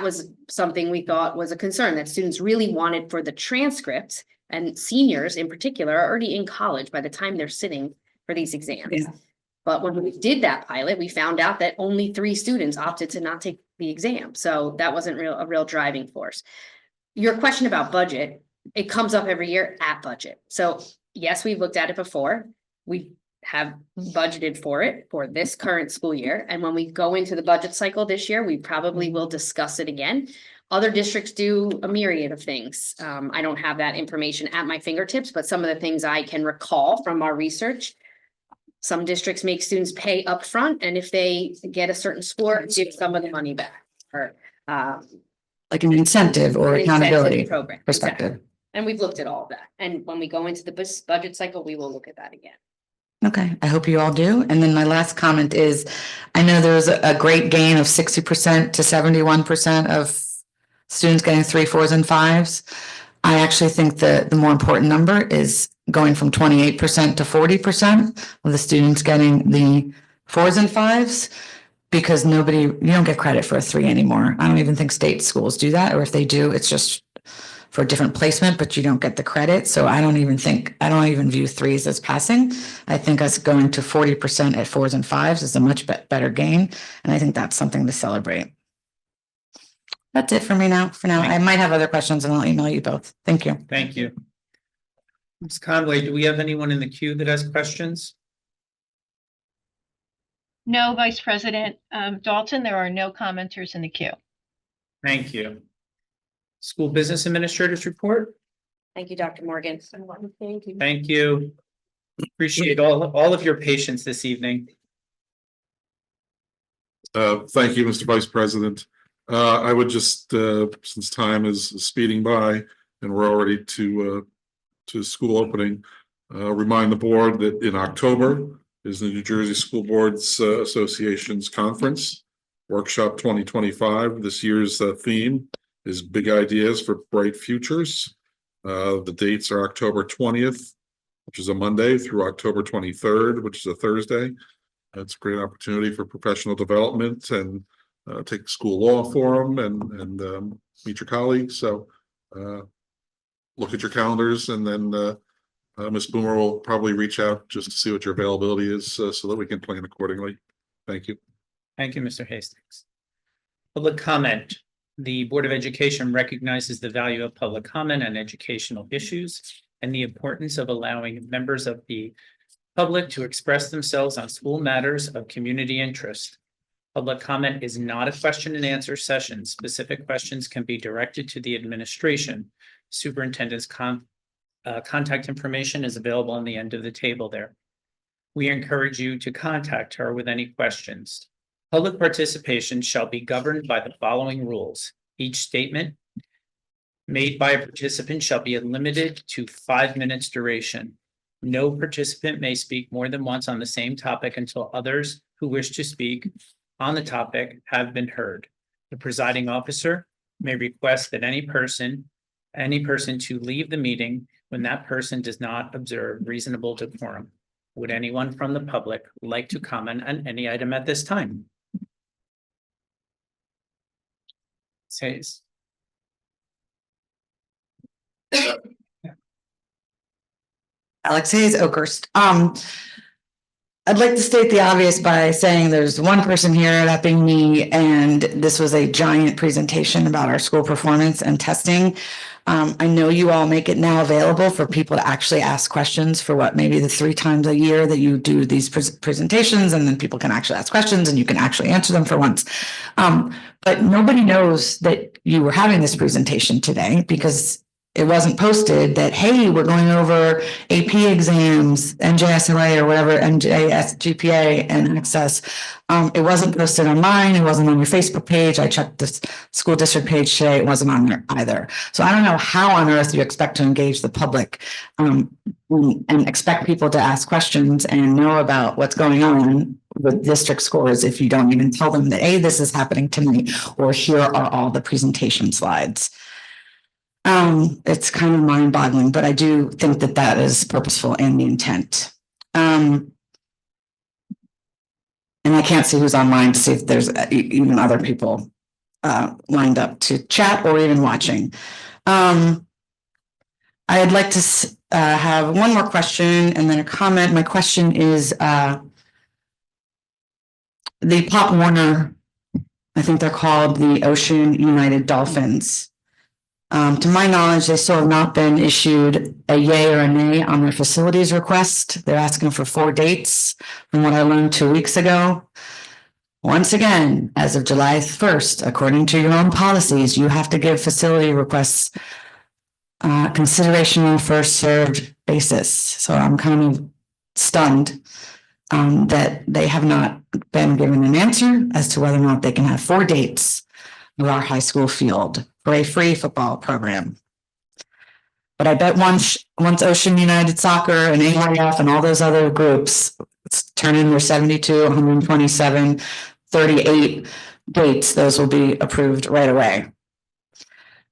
was something we thought was a concern, that students really wanted for the transcript, and seniors in particular are already in college by the time they're sitting for these exams.
Yeah.
But when we did that pilot, we found out that only 3 students opted to not take the exam. So that wasn't a real driving force. Your question about budget, it comes up every year at budget. So yes, we've looked at it before. We have budgeted for it for this current school year. And when we go into the budget cycle this year, we probably will discuss it again. Other districts do a myriad of things. I don't have that information at my fingertips, but some of the things I can recall from our research, Some districts make students pay upfront, and if they get a certain score, give some of the money back, or
Like an incentive or
an incentive
accountability
program.
perspective.
Exactly. And we've looked at all of that, and when we go into the budget cycle, we will look at that again.
Okay, I hope you all do. And then my last comment is, I know there's a great gain of 60% to 71% of students getting 3, 4s, and 5s. I actually think that the more important number is going from 28% to 40% of the students getting the 4s and 5s. Because you don't get credit for a 3 anymore. I don't even think state schools do that, or if they do, it's just for a different placement, but you don't get the credit. So I don't even view 3s as passing. I think us going to 40% at 4s and 5s is a much better gain. And I think that's something to celebrate. That's it for me now. For now, I might have other questions and I'll email you both. Thank you.
Thank you. Ms. Conway, do we have anyone in the queue that has questions?
No, Vice President Dalton, there are no commenters in the queue.
Thank you. School Business Administrators report.
Thank you, Dr. Morgan. Thank you.
Thank you. Appreciate all of your patience this evening.
Thank you, Mr. Vice President. I would just, since time is speeding by and we're already to school opening, remind the board that in October is the New Jersey School Boards Association's conference, Workshop 2025. This year's theme is Big Ideas for Bright Futures. The dates are October 20th, which is a Monday, through October 23rd, which is a Thursday. It's a great opportunity for professional development and take a school law forum and meet your colleagues. So look at your calendars, and then Ms. Boomer will probably reach out just to see what your availability is so that we can plan accordingly. Thank you.
Thank you, Mr. Hastings. Public comment. The Board of Education recognizes the value of public comment on educational issues and the importance of allowing members of the public to express themselves on school matters of community interest. Public comment is not a question and answer session. Specific questions can be directed to the administration. Superintendent's contact information is available on the end of the table there. We encourage you to contact her with any questions. Public participation shall be governed by the following rules. Each statement made by a participant shall be limited to 5 minutes duration. No participant may speak more than once on the same topic until others who wish to speak on the topic have been heard. The presiding officer may request that any person to leave the meeting when that person does not observe reasonable decorum. Would anyone from the public like to comment on any item at this time? Says.
Alex Hayes, Oakhurst. I'd like to state the obvious by saying there's one person here, that being me, and this was a giant presentation about our school performance and testing. I know you all make it now available for people to actually ask questions for maybe the 3 times a year that you do these presentations, and then people can actually ask questions and you can actually answer them for once. But nobody knows that you were having this presentation today because it wasn't posted that, hey, we're going over AP exams, NJSLA or whatever, NJS, GPA and access. It wasn't posted on mine. It wasn't on your Facebook page. I checked the school district page today. It wasn't on there either. So I don't know how on earth you expect to engage the public and expect people to ask questions and know about what's going on with district scores if you don't even tell them that, hey, this is happening tonight, or here are all the presentation slides. It's kind of mind-boggling, but I do think that that is purposeful in the intent. And I can't see who's online to see if there's even other people lined up to chat or even watching. I'd like to have one more question and then a comment. My question is the Pop Warner, I think they're called the Ocean United Dolphins. To my knowledge, they still have not been issued a yay or a nay on their facilities request. They're asking for 4 dates from what I learned 2 weeks ago. Once again, as of July 1st, according to your own policies, you have to give facility requests consideration on a first served basis. So I'm kind of stunned that they have not been given an answer as to whether or not they can have 4 dates of our high school field for a free football program. But I bet once Ocean United Soccer and AIF and all those other groups turn in their 72, 127, 38 dates, those will be approved right away.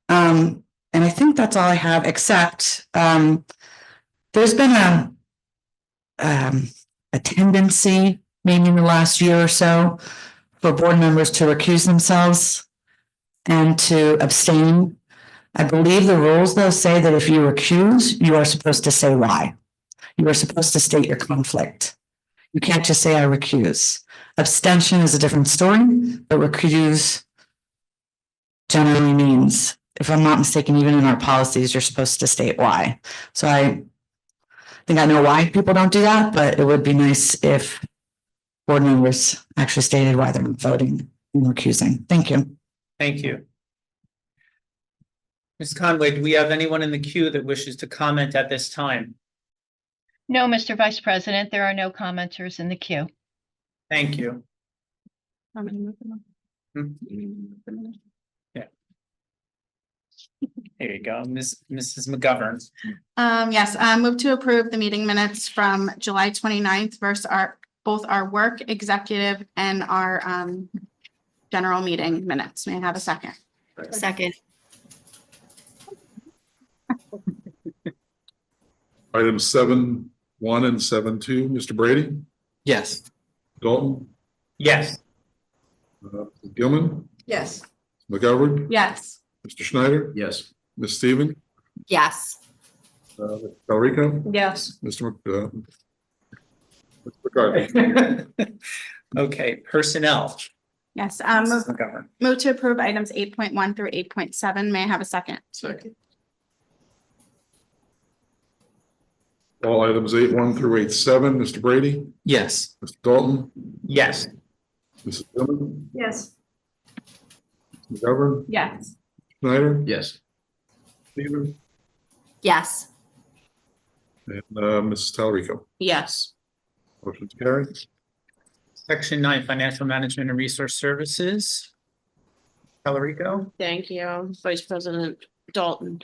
And I think that's all I have, except there's been a tendency, maybe in the last year or so, for board members to recuse themselves and to abstain. I believe the rules, though, say that if you recuse, you are supposed to say why. You are supposed to state your conflict. You can't just say I recuse. Abstention is a different story, but recuse generally means, if I'm not mistaken, even in our policies, you're supposed to state why. So I think I know why people don't do that, but it would be nice if board members actually stated why they're voting and recusing. Thank you.
Thank you. Ms. Conway, do we have anyone in the queue that wishes to comment at this time?
No, Mr. Vice President, there are no commenters in the queue.
Thank you. Yeah. There you go, Mrs. McGovern.
Yes, move to approve the meeting minutes from July 29th versus both our work executive and our general meeting minutes. May I have a second?
Second.
Items 7.1 and 7.2, Mr. Brady,
Yes.
Dalton,
Yes.
Gilman,
Yes.
McGovern,
Yes.
Mr. Schneider,
Yes.
Ms. Steven,
Yes.
Mr. Talarico,
Yes.
Mr. McCarthy.
Okay, personnel.
Yes,
Mrs. McGovern.
move to approve items 8.1 through 8.7. May I have a second?
Second.
All items 8.1 through 8.7, Mr. Brady,
Yes.
Mr. Dalton,
Yes.
Mrs. Gilman,
Yes.
McGovern,
Yes.
Schneider,
Yes.
Steven,
Yes.
and Mrs. Talarico.
Yes.
Motion's carried.
Section 9, Financial Management and Resource Services. Talarico?
Thank you, Vice President Dalton.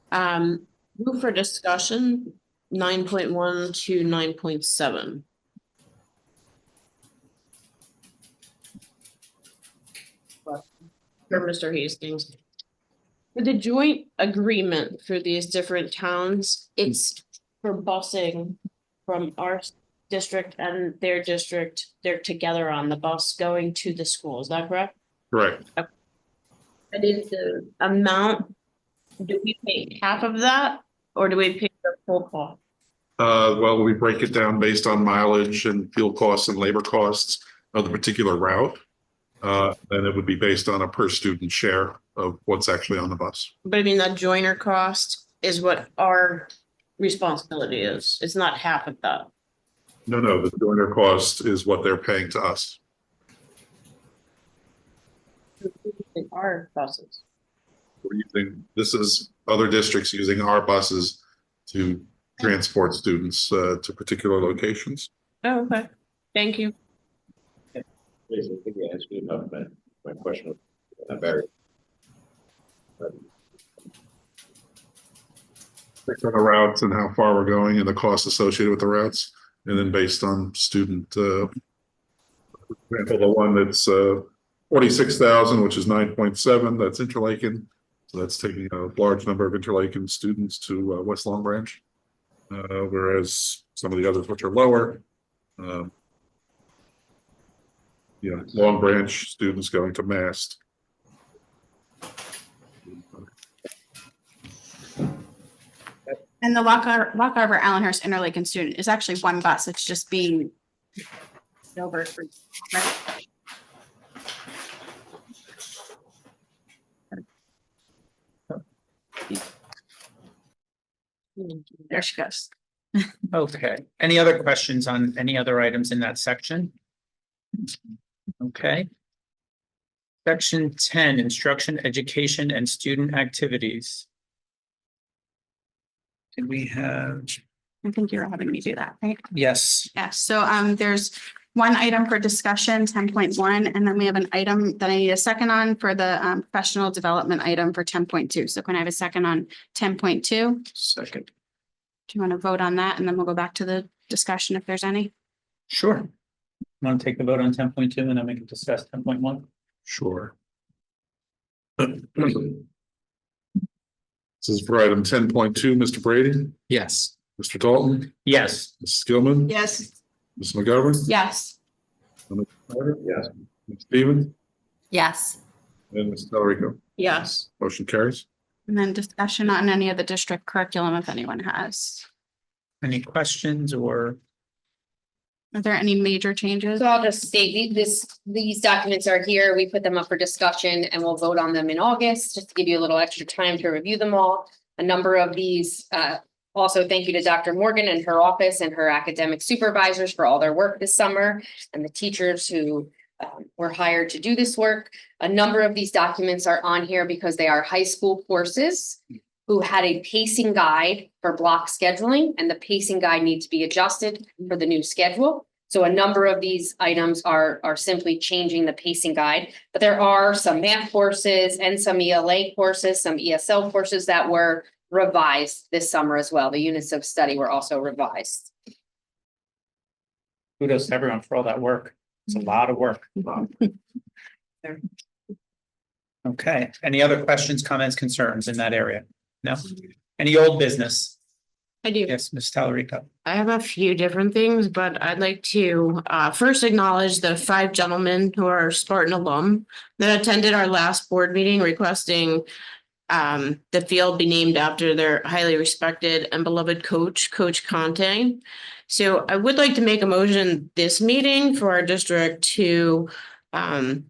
Move for discussion, 9.1 to 9.7. For Mr. Hastings. For the joint agreement for these different towns, it's for busing from our district and their district. They're together on the bus going to the school. Is that correct?
Correct.
And is the amount, do we pay half of that or do we pay the full cost?
Well, we break it down based on mileage and fuel costs and labor costs of the particular route. Then it would be based on a per student share of what's actually on the bus.
But I mean, that joiner cost is what our responsibility is. It's not half of that.
No, the joiner cost is what they're paying to us.
In our buses.
We're using, this is other districts using our buses to transport students to particular locations.
Oh, okay. Thank you.
Basically, I think you answered enough, my question was very.
Based on the routes and how far we're going and the costs associated with the routes, and then based on student, for example, the one that's 46,000, which is 9.7, that's Interlaken. So that's taking a large number of Interlaken students to West Long Branch, whereas some of the others, which are lower, Long Branch students going to Mast.
And the Lock Harbor Allenhurst Interlaken student is actually one bus. It's just being over for. Right? There she goes.
Okay, any other questions on any other items in that section? Okay. Section 10, Instruction, Education, and Student Activities. Did we have
I think you're having me do that, right?
Yes.
Yes, so there's one item for discussion, 10.1, and then we have an item that I need a second on for the professional development item for 10.2. So can I have a second on 10.2? Do
Second.
you want to vote on that? And then we'll go back to the discussion if there's any.
Sure. Want to take the vote on 10.2 and then we can discuss 10.1?
Sure. This is for item 10.2, Mr. Brady,
Yes.
Mr. Dalton,
Yes.
Mrs. Gilman.
Yes,
Ms. McGovern.
Yes.
Yes. Ms. Stevens
Yes.
and Ms. Talerico.
Yes.
Motion carries.
And then discussion on any of the district curriculum if anyone has.
Any questions or?
Are there any major changes?
So I'll just state these documents are here. We put them up for discussion and we'll vote on them in August, just to give you a little extra time to review them all. A number of these, also thank you to Dr. Morgan and her office and her academic supervisors for all their work this summer and the teachers who were hired to do this work. A number of these documents are on here because they are high school courses who had a pacing guide for block scheduling, and the pacing guide needs to be adjusted for the new schedule. So a number of these items are simply changing the pacing guide, but there are some math courses and some ELA courses, some ESL courses that were revised this summer as well. The units of study were also revised.
Kudos to everyone for all that work. It's a lot of work. Okay, any other questions, comments, concerns in that area? No? Any old business?
I do.
Yes, Ms. Talerico.
I have a few different things, but I'd like to first acknowledge the 5 gentlemen who are Spartan alum that attended our last board meeting requesting the field be named after their highly respected and beloved coach, Coach Conte. So I would like to make a motion this meeting for our district to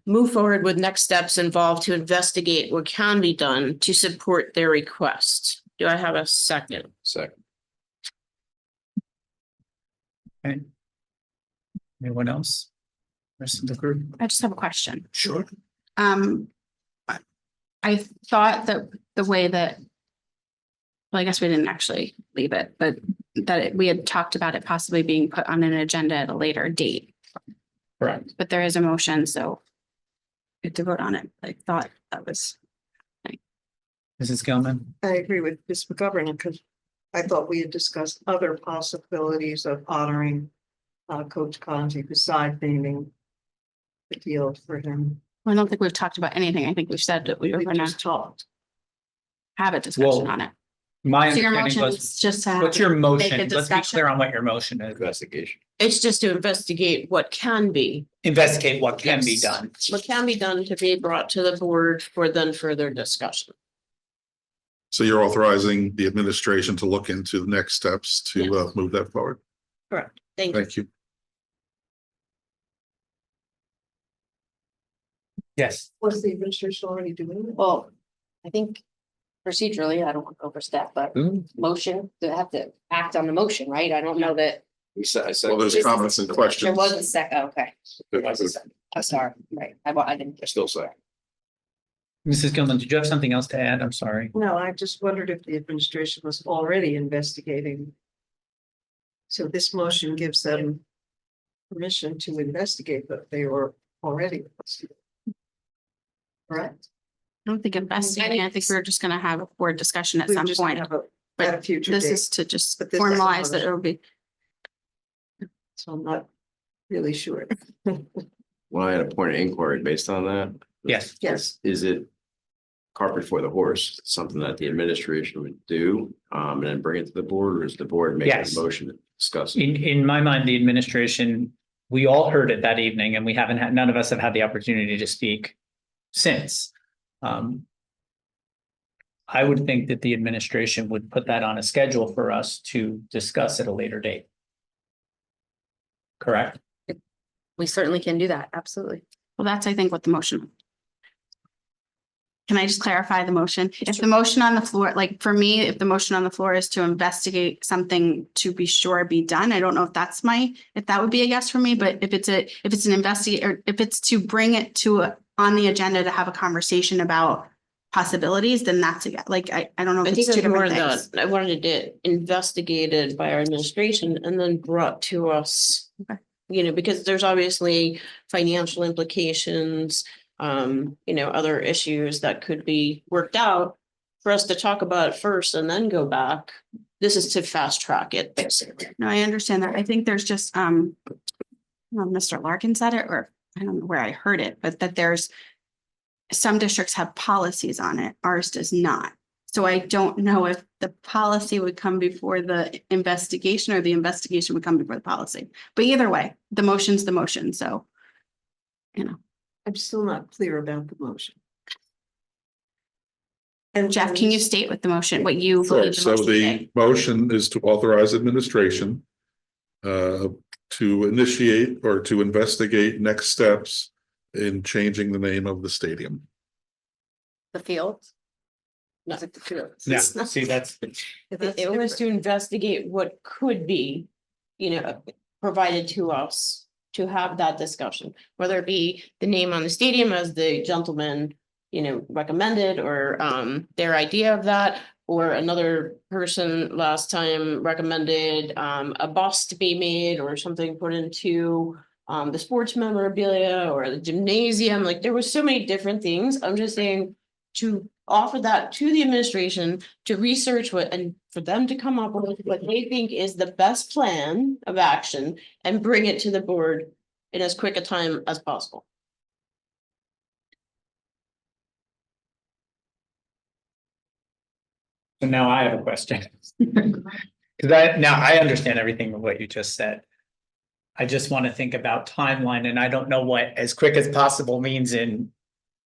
move forward with next steps involved to investigate what can be done to support their request. Do I have a second?
Second.
Okay. Anyone else? Rest of the group?
I just have a question.
Sure.
I thought that the way that, well, I guess we didn't actually leave it, but that we had talked about it possibly being put on an agenda at a later date,
Correct.
but there is a motion, so we have to vote on it. I thought that was,
Mrs. Gilman?
I agree with Ms. McGovern because I thought we had discussed other possibilities of honoring Coach Conti besides naming the field for him.
I don't think we've talked about anything. I think we've said that we were
We
gonna
just talked.
have a discussion
Well,
on it.
My
So your
understanding
motion
was,
is just to have
what's your
make a
motion? Let's be
discussion.
clear on what your motion is.
Investigation.
It's just to investigate what can be.
Investigate what can be
Yes.
done.
What can be done to be brought to the board for then further discussion.
So you're authorizing the administration to look into the next steps to
Yes.
move that forward.
Correct.
Thank you.
Thank you.
Yes.
Was the administration already doing it?
Well, I think procedurally, I don't want to overstep, but motion, they have to act on the motion, right? I don't know that
We said, I said.
Well, there's comments and
there
questions.
was a second. Okay. There was a second. I'm sorry, right? I didn't.
I still say.
Mrs. Gilman, did you have something else to add? I'm sorry.
No, I just wondered if the administration was already investigating. So this motion gives them permission to investigate, but they were already. investigating. Correct?
I don't think investigating. I think we're just gonna have a board discussion at
We
some
just
point.
have a-
But
at a future
this
date.
is to just
But this is
formalize that
motion.
it will be.
So I'm not really sure.
Well, I had a point of inquiry based on that.
Yes.
Yes.
Is it cart before the horse, something that the administration would do, and then bring it to the board, or is the board making a
Yes.
motion to discuss it?
In my mind, the administration, we all heard it that evening and we haven't had, none of us have had the opportunity to speak since. I would think that the administration would put that on a schedule for us to discuss at a later date. Correct?
We certainly can do that. Absolutely.
Well, that's, I think, what the motion. Can I just clarify the motion? If the motion on the floor, like for me, if the motion on the floor is to investigate something to be sure be done, I don't know if that would be a yes for me, but if it's an investigate, or if it's to bring it to on the agenda to have a conversation about possibilities, then that's like, I don't know
I
if
think
it's two
it's more
different
that
things.
I wanted it investigated by our administration and then brought to us.
Okay.
You know, because there's obviously financial implications, other issues that could be worked out. For us to talk about it first and then go back. This is to fast track it, basically.
No, I understand that. I think there's just, Mr. Larkin said it, or I don't know where I heard it, but that there's some districts have policies on it, ours does not. So I don't know if the policy would come before the investigation or the investigation would come before the policy. But either way, the motion's the motion, so.
I'm still not clear about the motion. And
Jeff, can you state what the motion, what you
Sure.
believe the
So
motion
the
say?
motion is to authorize administration to initiate or to investigate next steps in changing the name of the stadium.
The field.
No.
Yeah, see, that's,
It was to investigate what could be, provided to us to have that discussion, whether it be the name on the stadium as the gentleman, recommended or their idea of that, or another person last time recommended a bus to be made or something put into the sports memorabilia or the gymnasium. Like there was so many different things. I'm just saying to offer that to the administration to research what and for them to come up with what they think is the best plan of action and bring it to the board in as quick a time as possible.
so now I have a question. Cause now I understand everything of what you just said. I just want to think about timeline and I don't know what as quick as possible means in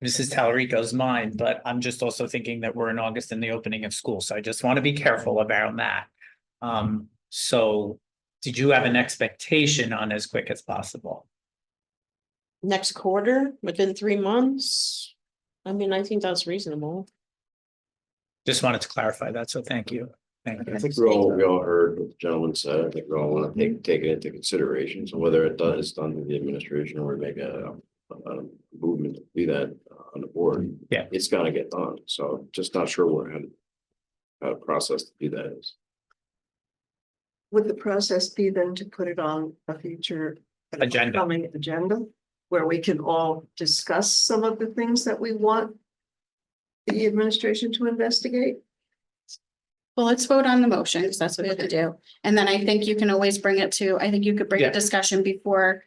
Mrs. Talarico's mind, but I'm just also thinking that we're in August and the opening of school, so I just want to be careful about that. So did you have an expectation on as quick as possible?
Next quarter, within 3 months. I mean, I think that's reasonable.
Just wanted to clarify that, so thank you. Thank you.
I think we all heard what the gentleman said. I think we all want to take it into consideration. So whether it's done with the administration or maybe a movement to be that on the board.
Yeah.
It's gotta get done. So just not sure how to process to do that is.
would the process be then to put it on a future
Agenda.
upcoming agenda where we can all discuss some of the things that we want the administration to investigate?
Well, let's vote on the motion, because that's what we have to do. And then I think you can always bring it to, I think you could bring
Yeah.
a discussion before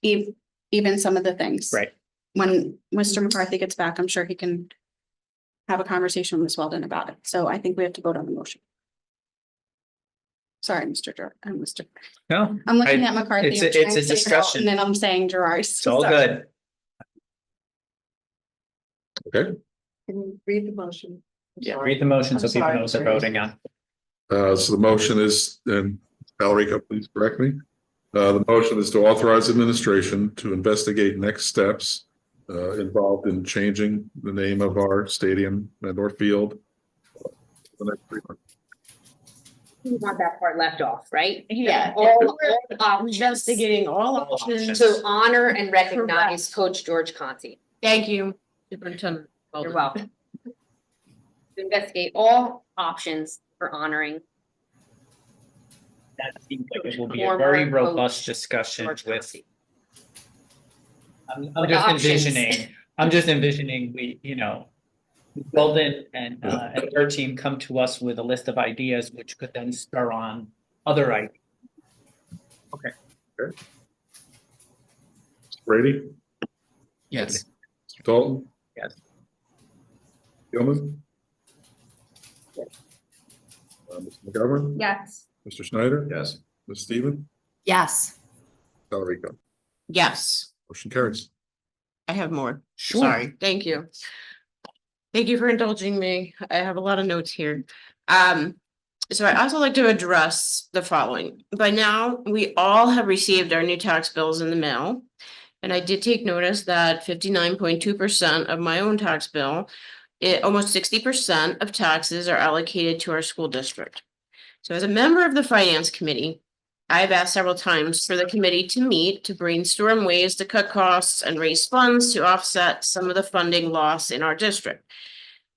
even some of the things.
Right.
When Mr. McCarthy gets back, I'm sure he can have a conversation with Ms. Weldon about it. So I think we have to vote on the motion. Sorry, Mr.
No,
I'm looking
I-
at McCarthy.
it's
I'm
a
trying to say
discussion.
Carlton, And then I'm saying Gerard.
it's all good.
Okay,
Can you read the motion? I'm
Yeah,
sorry.
read the motion so
I'm
people
sorry,
know what they're
Teresa.
voting on.
so the motion is, and Valerico, please correct me. The motion is to authorize administration to investigate next steps involved in changing the name of our stadium and or field. The next 3 months.
You want that part left off, right?
Yeah.
All options
Investigating all options.
to honor and recognize Coach George Conti.
Thank you, Superintendent.
You're welcome. To investigate all options for honoring
That seems like it will be a very
Former coach
robust discussion
George
with,
Conti.
I'm
With
just
options.
envisioning, Weldon and her team come to us with a list of ideas, which could then spur on other ideas.
Brady,
Yes.
Dalton?
Yes.
Gilman? Mr. McGovern?
Yes.
Mr. Schneider?
Yes.
Ms. Stephen?
Yes.
Valerico?
Yes,
Motion carries.
I have more.
Sure.
Sorry, thank you. Thank you for indulging me. I have a lot of notes here. So I also like to address the following. By now, we all have received our new tax bills in the mail. And I did take notice that 59.2% of my own tax bill, almost 60% of taxes are allocated to our school district. So as a member of the finance committee, I've asked several times for the committee to meet to brainstorm ways to cut costs and raise funds to offset some of the funding loss in our district.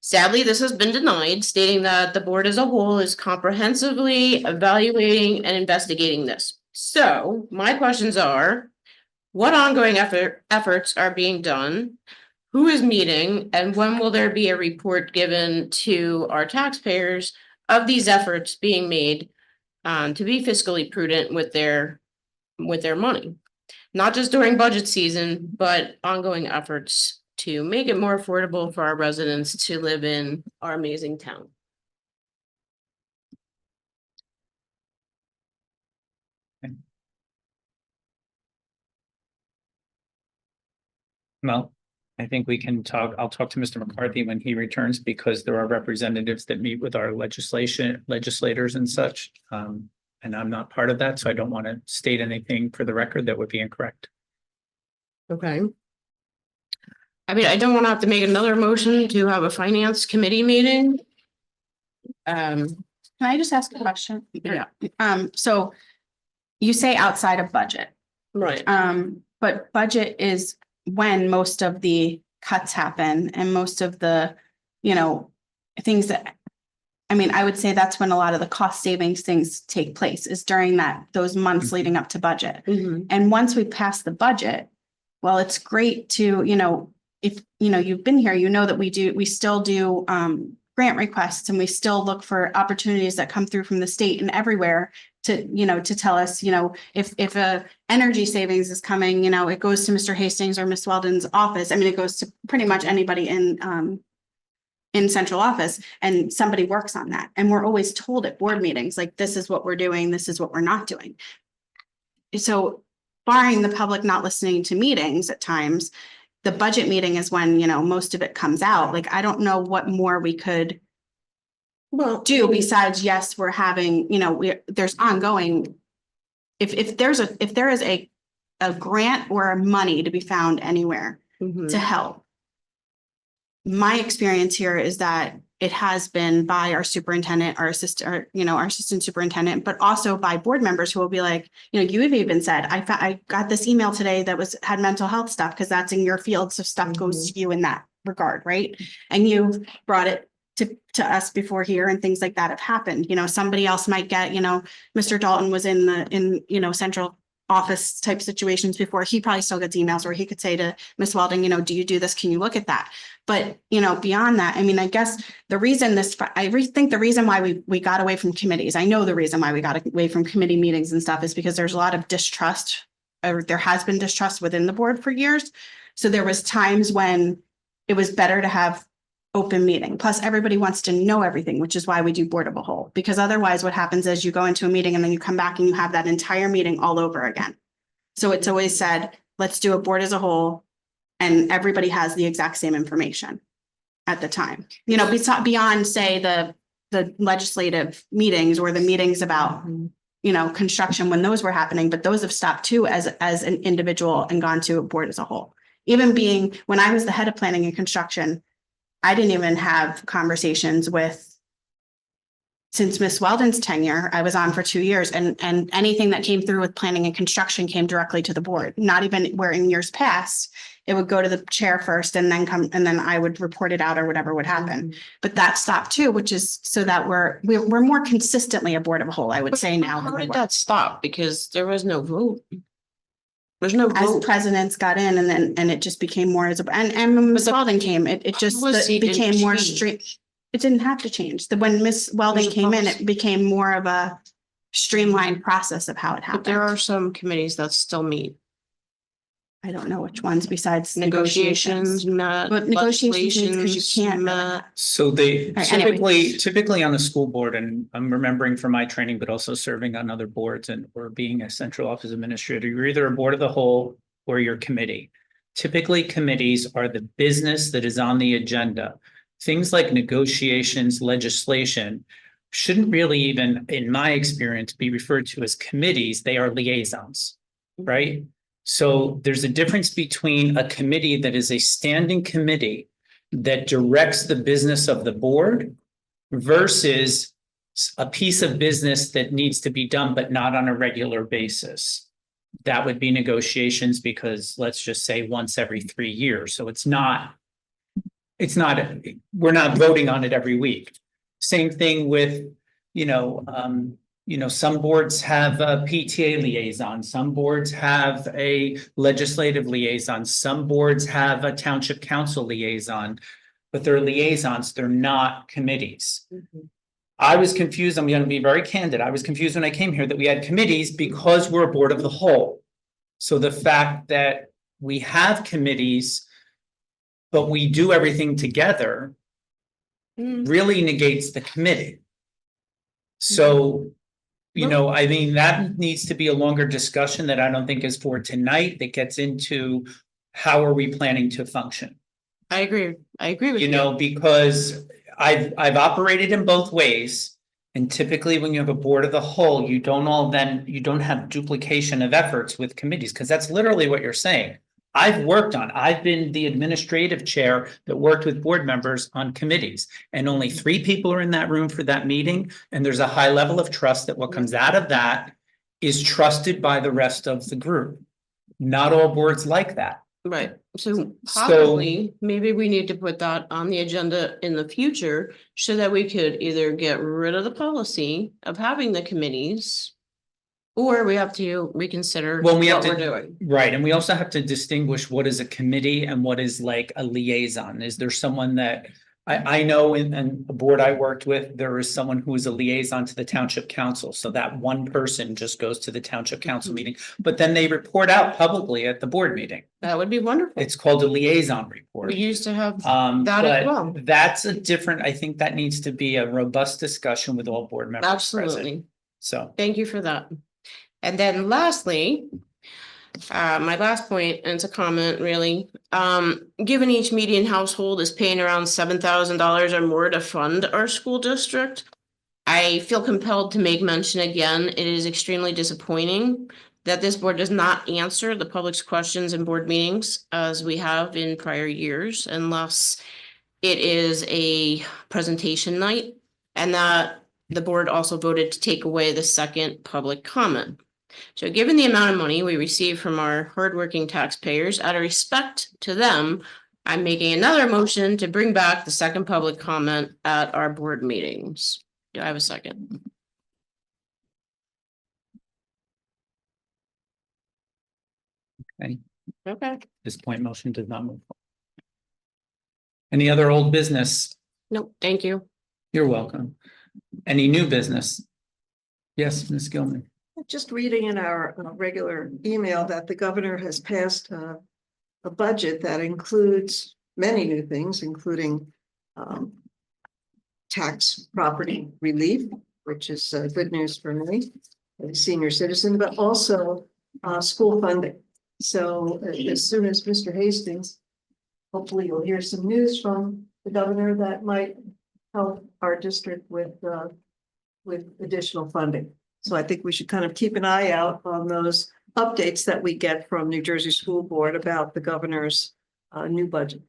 Sadly, this has been denied, stating that the board as a whole is comprehensively evaluating and investigating this. So my questions are, what ongoing efforts are being done? Who is meeting, and when will there be a report given to our taxpayers of these efforts being made to be fiscally prudent with their money? Not just during budget season, but ongoing efforts to make it more affordable for our residents to live in our amazing town.
Well, I think we can talk, I'll talk to Mr. McCarthy when he returns, because there are representatives that meet with our legislators and such. And I'm not part of that, so I don't want to state anything for the record that would be incorrect.
Okay. I mean, I don't want to have to make another motion to have a finance committee meeting.
Can I just ask a question?
Yeah.
So you say outside of budget,
Right.
but budget is when most of the cuts happen and most of the, things that, I mean, I would say that's when a lot of the cost savings things take place, is during those months leading up to budget. And once we pass the budget, well, it's great to, if, you've been here, that we still do, grant requests, and we still look for opportunities that come through from the state and everywhere to, to tell us, if a energy savings is coming, it goes to Mr. Hastings or Miss Weldon's office. I mean, it goes to pretty much anybody in central office, and somebody works on that. And we're always told at board meetings, like, this is what we're doing, this is what we're not doing. So barring the public not listening to meetings at times, the budget meeting is when, most of it comes out. Like, I don't know what more we could do besides, yes, we're having, there's ongoing. If there is a grant or money to be found anywhere to help, my experience here is that it has been by our superintendent, our assistant, our assistant superintendent, but also by board members who will be like, you have even said, I got this email today that had mental health stuff, because that's in your field. So stuff goes to you in that regard, right? And you've brought it to us before here, and things like that have happened. Somebody else might get, Mr. Dalton was in central office type situations before. He probably still gets emails where he could say to Miss Weldon, do you do this? Can you look at that? But, beyond that, I mean, I guess the reason think the reason why we got away from committees, I know the reason why we got away from committee meetings and stuff is because there's a lot of distrust, or there has been distrust within the board for years. So there was times when it was better to have open meeting. Plus, everybody wants to know everything, which is why we do board of a whole, because otherwise what happens is you go into a meeting and then you come back and you have that entire meeting all over again. So it's always said, let's do a board as a whole, and everybody has the exact same information at the time. Beyond, say, the legislative meetings or the meetings about, construction, when those were happening, but those have stopped too as an individual and gone to a board as a whole. Even being, when I was the head of planning and construction, I didn't even have conversations since Miss Weldon's tenure. I was on for 2 years, and anything that came through with planning and construction came directly to the board. Not even where in years past, it would go to the chair first and then I would report it out or whatever would happen. But that stopped too, which is so that we're more consistently a board of a whole, I would say now.
How did that stop? Because there was no vote. There's no
As
vote.
presidents got in, and it just became more and when Miss Weldon came, it just
policy
became
didn't
more
change.
straight. It didn't have to change. When Miss Weldon
There's a
came in,
policy.
it became more of a streamlined process of how it
But there
happened.
are some committees that still meet.
I don't know which ones besides
Negotiations, met.
But negotiations, because you can't.
met.
So they
right, anyway.
typically on the school board, and I'm remembering from my training, but also serving on other boards or being a central office administrator, you're either a board of the whole or your committee. Typically, committees are the business that is on the agenda. Things like negotiations, legislation shouldn't really even, in my experience, be referred to as committees. They are liaisons, right? So there's a difference between a committee that is a standing committee that directs the business of the board versus a piece of business that needs to be done, but not on a regular basis. That would be negotiations, because let's just say once every 3 years. So it's not we're not voting on it every week. Same thing with, some boards have a PTA liaison, some boards have a legislative liaison, some boards have a township council liaison. But they're liaisons, they're not committees. I was confused, I'm gonna be very candid, I was confused when I came here that we had committees because we're a board of the whole. So the fact that we have committees, but we do everything together really negates the committee. So, I mean, that needs to be a longer discussion that I don't think is for tonight, that gets into how are we planning to function?
I agree with you.
Because I've operated in both ways. And typically, when you have a board of the whole, you don't have duplication of efforts with committees, because that's literally what you're saying. I've been the administrative chair that worked with board members on committees, and only 3 people are in that room for that meeting. And there's a high level of trust that what comes out of that is trusted by the rest of the group. Not all boards like that.
Right, so possibly, maybe we need to put that on the agenda in the future so that we could either get rid of the policy of having the committees. Or we have to reconsider
Well,
what
we have
we're
to,
doing.
right, and we also have to distinguish what is a committee and what is like a liaison. Is there someone that, I know in a board I worked with, there is someone who is a liaison to the township council. So that one person just goes to the township council meeting, but then they report out publicly at the board meeting.
That would be wonderful.
It's called a liaison report.
We used to have
but
that as well.
that's a different, I think that needs to be a robust discussion with all board members present.
Absolutely.
So,
Thank you for that. And then lastly, my last point, and it's a comment really, given each median household is paying around $7,000 or more to fund our school district, I feel compelled to make mention again, it is extremely disappointing that this board does not answer the public's questions in board meetings as we have in prior years, unless it is a presentation night, and that the board also voted to take away the second public comment. So given the amount of money we receive from our hardworking taxpayers, out of respect to them, I'm making another motion to bring back the second public comment at our board meetings. Do I have a second?
Okay.
Okay.
this point motion does not move forward. Any other old business?
Nope, thank you.
You're welcome. Any new business? Yes, Ms. Gilman.
Just reading in our regular email that the governor has passed a budget that includes many new things, including tax property relief, which is good news for me, a senior citizen, but also school funding. So as soon as Mr. Hastings, hopefully you'll hear some news from the governor that might help our district with additional funding. So I think we should kind of keep an eye out on those updates that we get from New Jersey School Board about the governor's new budget.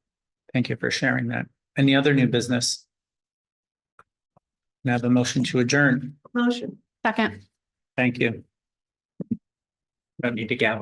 Thank you for sharing that. Any other new business? Now the motion to adjourn.
Motion.
Second.
Thank you. Don't need to gavel.